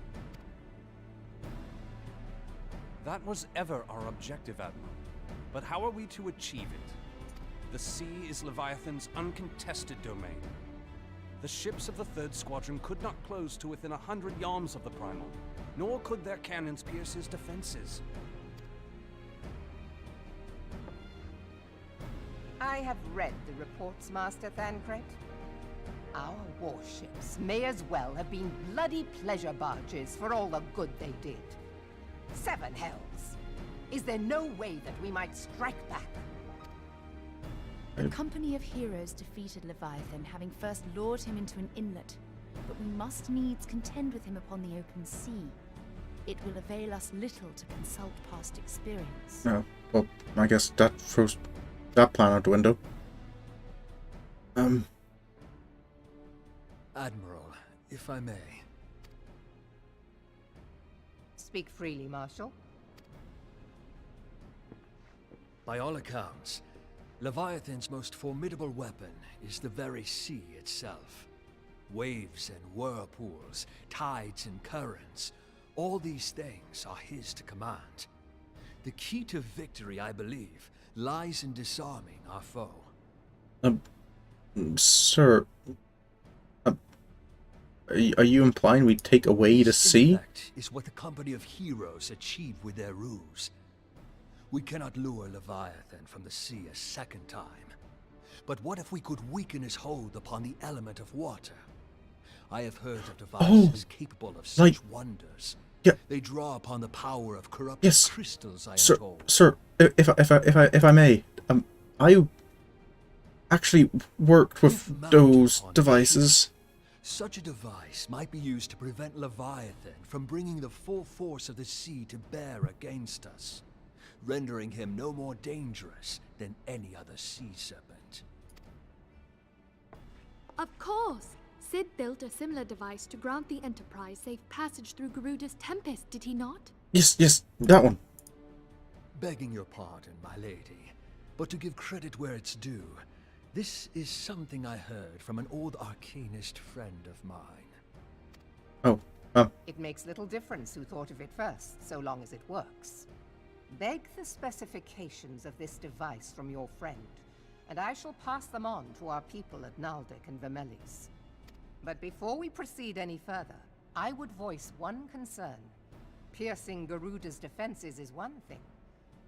That was ever our objective, Admiral. But how are we to achieve it? The sea is Leviathan's uncontested domain. The ships of the 3rd Squadron could not close to within 100 yards of the primal, nor could their cannons pierce his defenses. I have read the reports, Master Thancred. Our warships may as well have been bloody pleasure barges for all the good they did. 7 hells! Is there no way that we might strike back? The Company of Heroes defeated Leviathan, having first lured him into an inlet. But we must needs contend with him upon the open sea. It will avail us little to consult past experience. No, well, I guess that throws that plan out the window. Admiral, if I may. Speak freely, Marshal. By all accounts, Leviathan's most formidable weapon is the very sea itself. Waves and whirlpools, tides and currents, all these things are his to command. The key to victory, I believe, lies in disarming our foe. Sir, are you implying we take away the sea? Intellect is what the Company of Heroes achieved with their ruse. We cannot lure Leviathan from the sea a second time. But what if we could weaken his hold upon the element of water? I have heard of devices capable of such wonders. Yeah. They draw upon the power of corrupted crystals, I am told. Sir, if I may, actually worked with those devices. Such a device might be used to prevent Leviathan from bringing the full force of the sea to bear against us, rendering him no more dangerous than any other sea serpent. Of course! Sid built a similar device to grant the Enterprise safe passage through Garuda's Tempest, did he not? Yes, that one. Begging your pardon, my lady, but to give credit where it's due, this is something I heard from an old arcanist friend of mine. Oh, It makes little difference who thought of it first, so long as it works. Beg the specifications of this device from your friend, and I shall pass them on to our people at Naldic and Vermelis. But before we proceed any further, I would voice one concern. Piercing Garuda's defenses is one thing.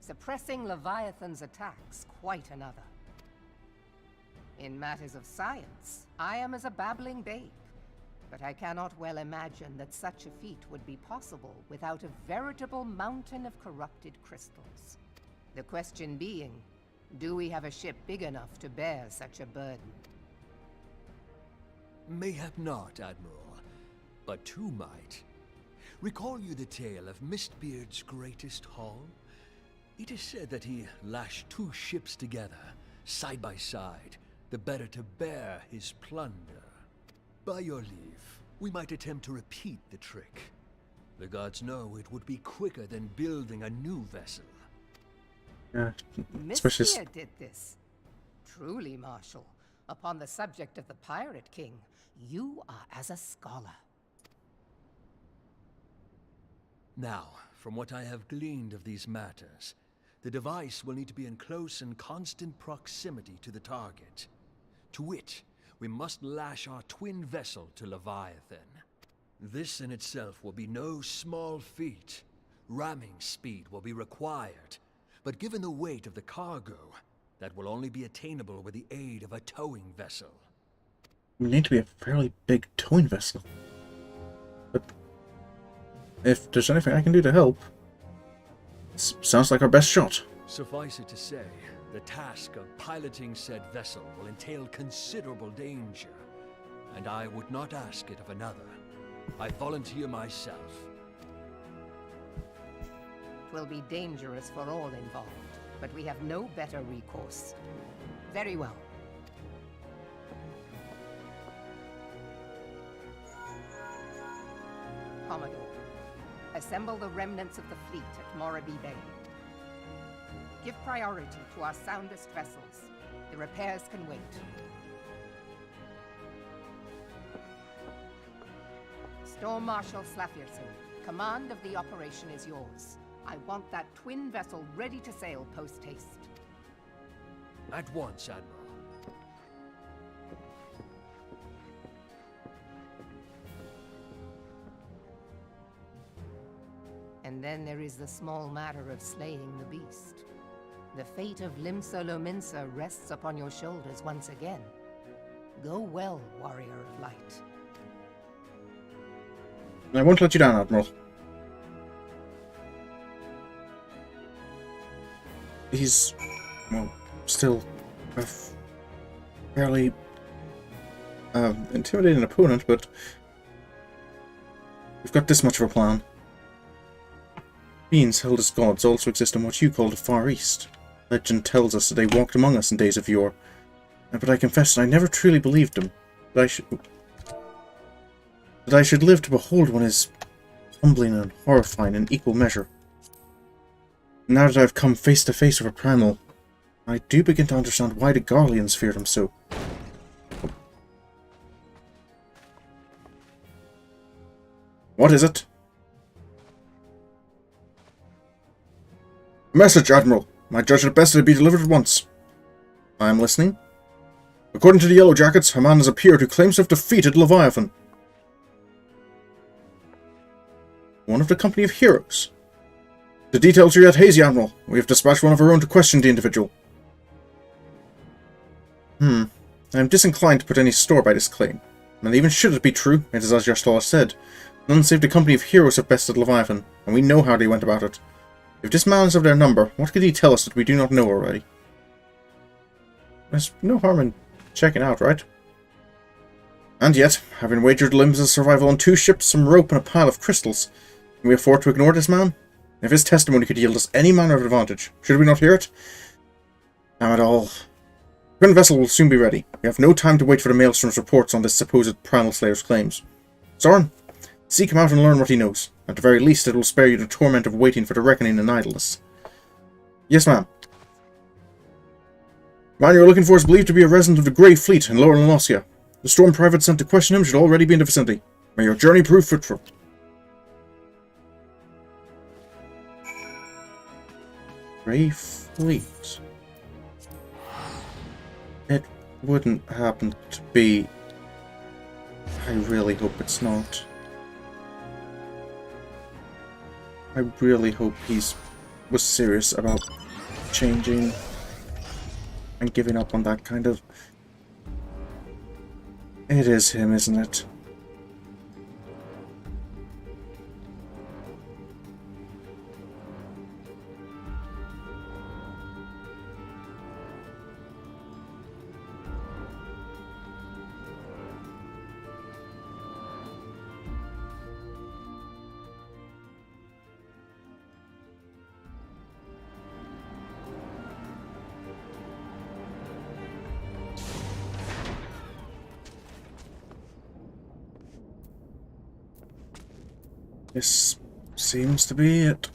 Suppressing Leviathan's attacks, quite another. In matters of science, I am as a babbling babe, but I cannot well imagine that such a feat would be possible without a veritable mountain of corrupted crystals. The question being, do we have a ship big enough to bear such a burden? Mayhap not, Admiral, but two might. Recall you the tale of Mistbeard's greatest haul? It is said that he lashed two ships together, side by side, the better to bear his plunder. By your leave, we might attempt to repeat the trick. The gods know it would be quicker than building a new vessel. yeah. Mistbeard did this. Truly, Marshal, upon the subject of the Pirate King, you are as a scholar. Now, from what I have gleaned of these matters, the device will need to be in close and constant proximity to the target. To wit, we must lash our twin vessel to Leviathan. This in itself will be no small feat. Ramming speed will be required, but given the weight of the cargo, that will only be attainable with the aid of a towing vessel. We need to be a fairly big towing vessel. But if there's anything I can do to help, sounds like our best shot. Suffice it to say, the task of piloting said vessel will entail considerable danger, and I would not ask it of another. I volunteer myself. It will be dangerous for all involved, but we have no better recourse. Very well. Commodore, assemble the remnants of the fleet at Morabee Bay. Give priority to our soundest vessels. The repairs can wait. Storm Marshal Slafierson, command of the operation is yours. I want that twin vessel ready to sail post-haste. At once, Admiral. And then there is the small matter of slaying the beast. The fate of Limsa Lominsa rests upon your shoulders once again. Go well, warrior of light. I won't let you down, Admiral. He's, well, still a fairly intimidating opponent, but we've got this much of a plan. Beings held as gods also exist in what you call the Far East. Legend tells us that they walked among us in days of yore. But I confess that I never truly believed them. That I should live to behold one is humbling and horrifying in equal measure. Now that I've come face to face with a primal, I do begin to understand why the Garleans feared him so. What is it? Message, Admiral. I judge it best that it be delivered at once. I am listening. According to the Yellow Jackets, a man has appeared who claims to have defeated Leviathan. One of the company of heroes. The details are yet hazy, Admiral. We have dispatched one of our own to question the individual. I am disinclined to put any store by this claim. And even should it be true, it is as Yashtal said. None save the company of heroes have bested Leviathan, and we know how they went about it. If this man is of their number, what could he tell us that we do not know already? There's no harm in checking out, right? And yet, having wagered limbs of survival on 2 ships, some rope, and a pile of crystals, can we afford to ignore this man? If his testimony could yield us any manner of advantage, should we not hear it? Damn it all. The Twin Vessel will soon be ready. We have no time to wait for the Maelstrom's reports on this supposed Primal Slayer's claims. Sorin, seek him out and learn what he knows. At the very least, it will spare you the torment of waiting for the reckoning in idleness. Yes, ma'am. The man you're looking for is believed to be a resident of the Grey Fleet in Lower Lanosia. The Storm Private sent to question him should already be in the vicinity. May your journey prove fruitful. Grey Fleet. It wouldn't happen to be... I really hope it's not. I really hope was serious about changing and giving up on that kind of... It is him, isn't it? This seems to be it.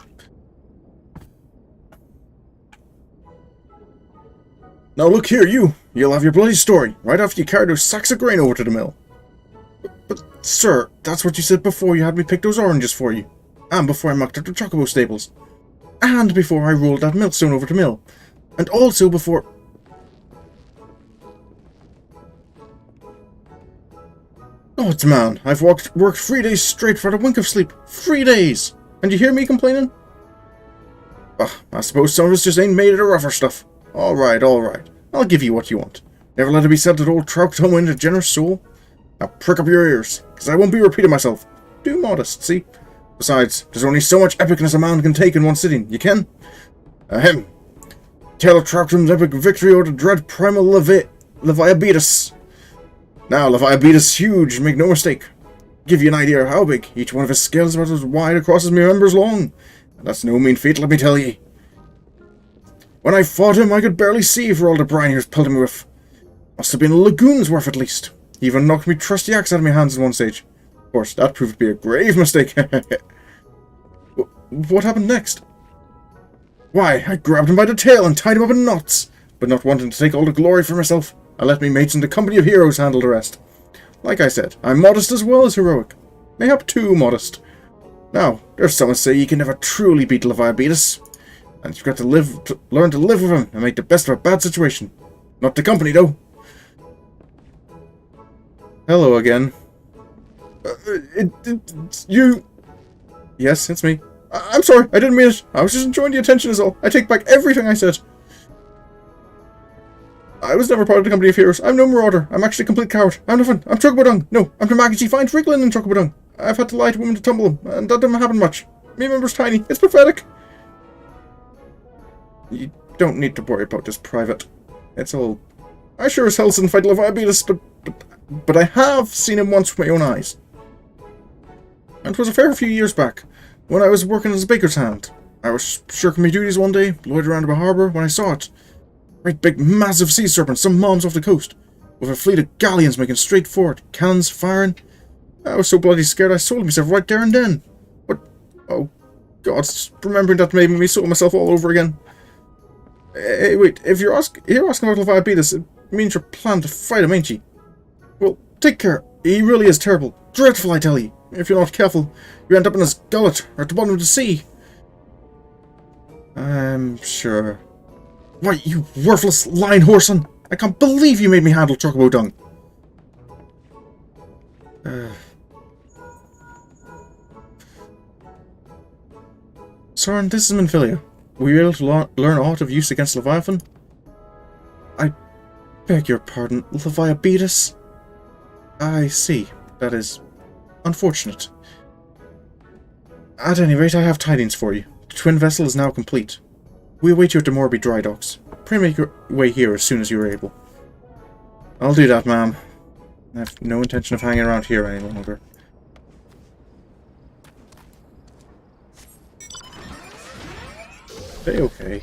Now look here, you'll have your bloody story, right after you carried those sacks of grain over to the mill. But sir, that's what you said before you had me pick those oranges for you. And before I mucked up the chocobo stables. And before I rolled that millstone over to mill. And also before... Gods, man, I've worked 3 days straight for a wink of sleep. 3 days! And you hear me complaining? I suppose some of us just ain't made of the rougher stuff. Alright. I'll give you what you want. Never let it be said that old Trout went a generous soul. Now prick up your ears, because I won't be repeating myself. Do modest, see? Besides, there's only so much epicness a man can take in one sitting, you can? Ahem. Tale of Trout's epic victory over the dread primal Leviabetus. Now, Leviabetus huge, make no mistake. Give you an idea of how big. Each one of his scales is about as wide across as my members long. And that's no mean feat, let me tell ye. When I fought him, I could barely see for all the brine he was pelting me with. Must have been a lagoon's worth at least. He even knocked me trusty axe out of my hands at one stage. Of course, that proved to be a grave mistake. What happened next? Why, I grabbed him by the tail and tied him up in knots. But not wanting to take all the glory for myself, I let me mates in the company of heroes handle the rest. Like I said, I'm modest as well as heroic. Mayhap too modest. Now, there's someone say you can never truly beat Leviabetus. And you've got to learn to live with him and make the best of a bad situation. Not the company, though. Hello again. You... Yes, it's me. I'm sorry, I didn't mean it. I was just enjoying the attention is all. I take back everything I said. I was never part of the company of heroes. I'm no marauder. I'm actually a complete coward. I'm nothing. I'm Chocobodung. No, I'm the Magadji Fine Wriggling in Chocobodung. I've had to lie to women to tumble them, and that doesn't happen much. Me member's tiny. It's pathetic. You don't need to worry about this, Private. It's all... I sure as hell didn't fight Leviabetus, but I have seen him once with my own eyes. And it was a fair few years back, when I was working as a baker's hand. I was shirking my duties one day, loitered around the harbour, when I saw it. Great big massive sea serpent, some moms off the coast, with a fleet of galleons making straight for it, cannons firing. I was so bloody scared I sold myself right there and then. But, oh God, remembering that made me sold myself all over again. Hey, wait, if you're asking about Leviabetus, it means you're planning to fight him, ain't ye? Well, take care. He really is terrible. Dreadful, I tell ye. If you're not careful, you end up in his gullet, or at the bottom of the sea. I'm sure. Why, you worthless line whoreson! I can't believe you made me handle Chocobo Dung. Sorin, this is Minfilia. Were you able to learn aught of use against Leviathan? I beg your pardon, Leviabetus? I see. That is unfortunate. At any rate, I have tidings for you. The twin vessel is now complete. We await you at the Morby dry docks. Pray make your way here as soon as you are able. I'll do that, ma'am. I have no intention of hanging around here any longer. Okay.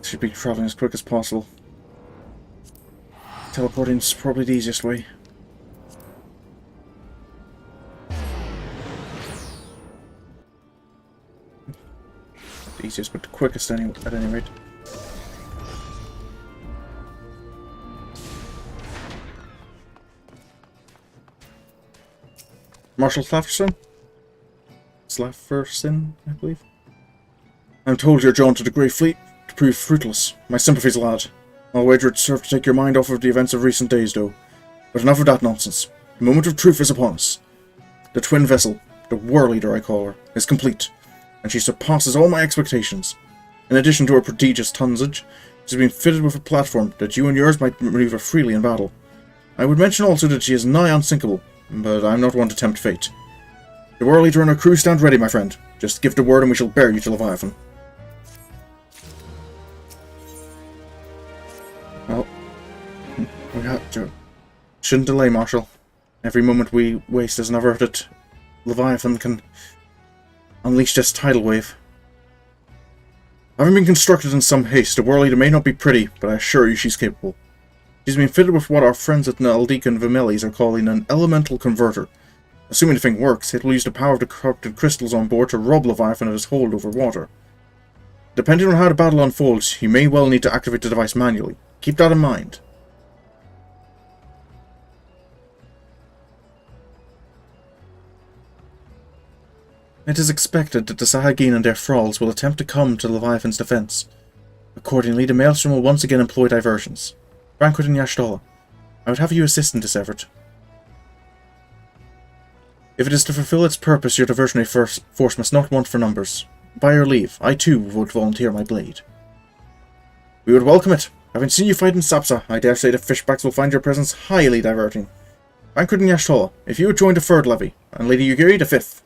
Should be traveling as quick as possible. Teleporting's probably the easiest way. The easiest, but the quickest at any rate. Marshal Slafferson? Slafferson, I believe. I'm told you're drawn to the Grey Fleet to prove fruitless. My sympathies, lad. I'll wager it served to take your mind off of the events of recent days, though. But enough of that nonsense. The moment of truth is upon us. The twin vessel, the War Leader I call her, is complete, and she surpasses all my expectations. In addition to her prodigious tonnage, she's been fitted with a platform that you and yours might maneuver freely in battle. I would mention also that she is nigh unsinkable, but I'm not one to tempt fate. The War Leader and her crew stand ready, my friend. Just give the word and we shall bear you to Leviathan. Well, we have to. Shouldn't delay, Marshal. Every moment we waste is another that Leviathan can unleash this tidal wave. Having been constructed in some haste, the War Leader may not be pretty, but I assure you she's capable. She's been fitted with what our friends at Naldika and Vimelis are calling an elemental converter. Assuming the thing works, it will use the power of the corrupted crystals on board to rob Leviathan of his hold over water. Depending on how the battle unfolds, you may well need to activate the device manually. Keep that in mind. It is expected that the Sahagin and their thralls will attempt to come to Leviathan's defense. Accordingly, the Maelstrom will once again employ diversions. Banquet and Yashtola, I would have you assist in this effort. If it is to fulfill its purpose, your diversionary force must not want for numbers. By your leave, I too would volunteer my blade. We would welcome it. Having seen you fight in Sapsa, I dare say the fishbacks will find your presence highly diverting. Banquet and Yashtola, if you would join the 3rd levy, and Lady Yugiri the 5th.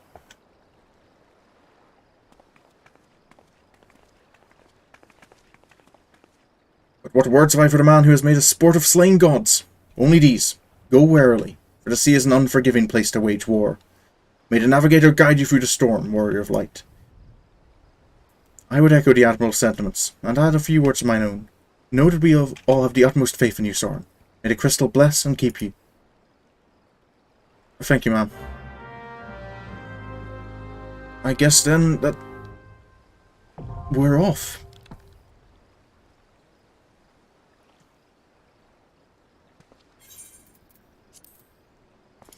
But what words have I for the man who has made a sport of slaying gods? Only these. Go warily, for the sea is an unforgiving place to wage war. May the navigator guide you through the storm, warrior of light. I would echo the Admiral's sentiments, and add a few words of mine own. Know that we all have the utmost faith in you, Sorin. May the crystal bless and keep you. Thank you, ma'am. I guess then that we're off.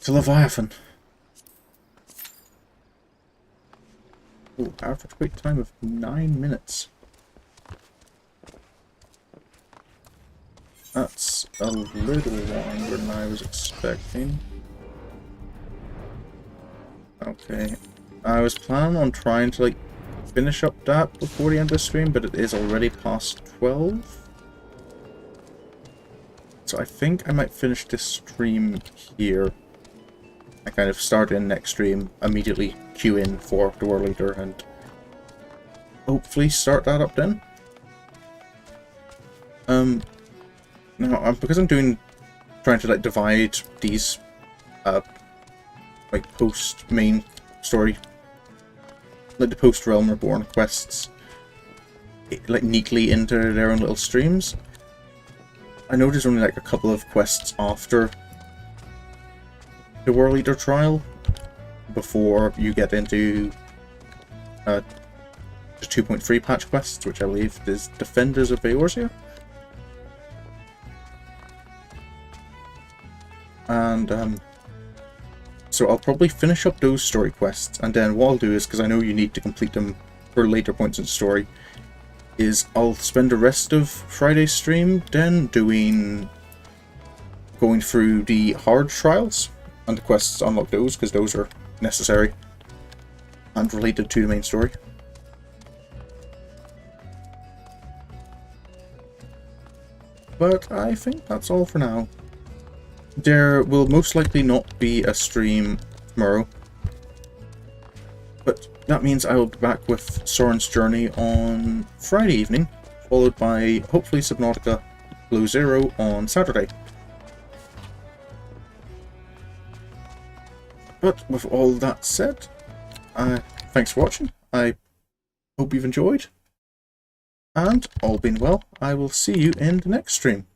To Leviathan. Ooh, average wait time of 9 minutes. That's a little longer than I was expecting. Okay. I was planning on trying to, like, finish up that before the end of the stream, but it is already past 12. So I think I might finish this stream here. I kind of start in next stream, immediately queue in for the War Leader, and hopefully start that up then. Now, because I'm trying to like divide these, like post main story, like the post Realm Reborn quests, like neatly into their own little streams. I know there's only like a couple of quests after the War Leader trial before you get into the 2.3 patch quests, which I believe is Defenders of Beorzea. And so I'll probably finish up those story quests, and then what I'll do is, because I know you need to complete them for later points in the story, is I'll spend the rest of Friday's stream then going through the hard trials and the quests to unlock those, because those are necessary and related to the main story. But I think that's all for now. There will most likely not be a stream tomorrow, but that means I will be back with Sorin's Journey on Friday evening, followed by hopefully Subnautica Blue Zero on Saturday. But with all that said, thanks for watching. I hope you've enjoyed. And all being well, I will see you in the next stream.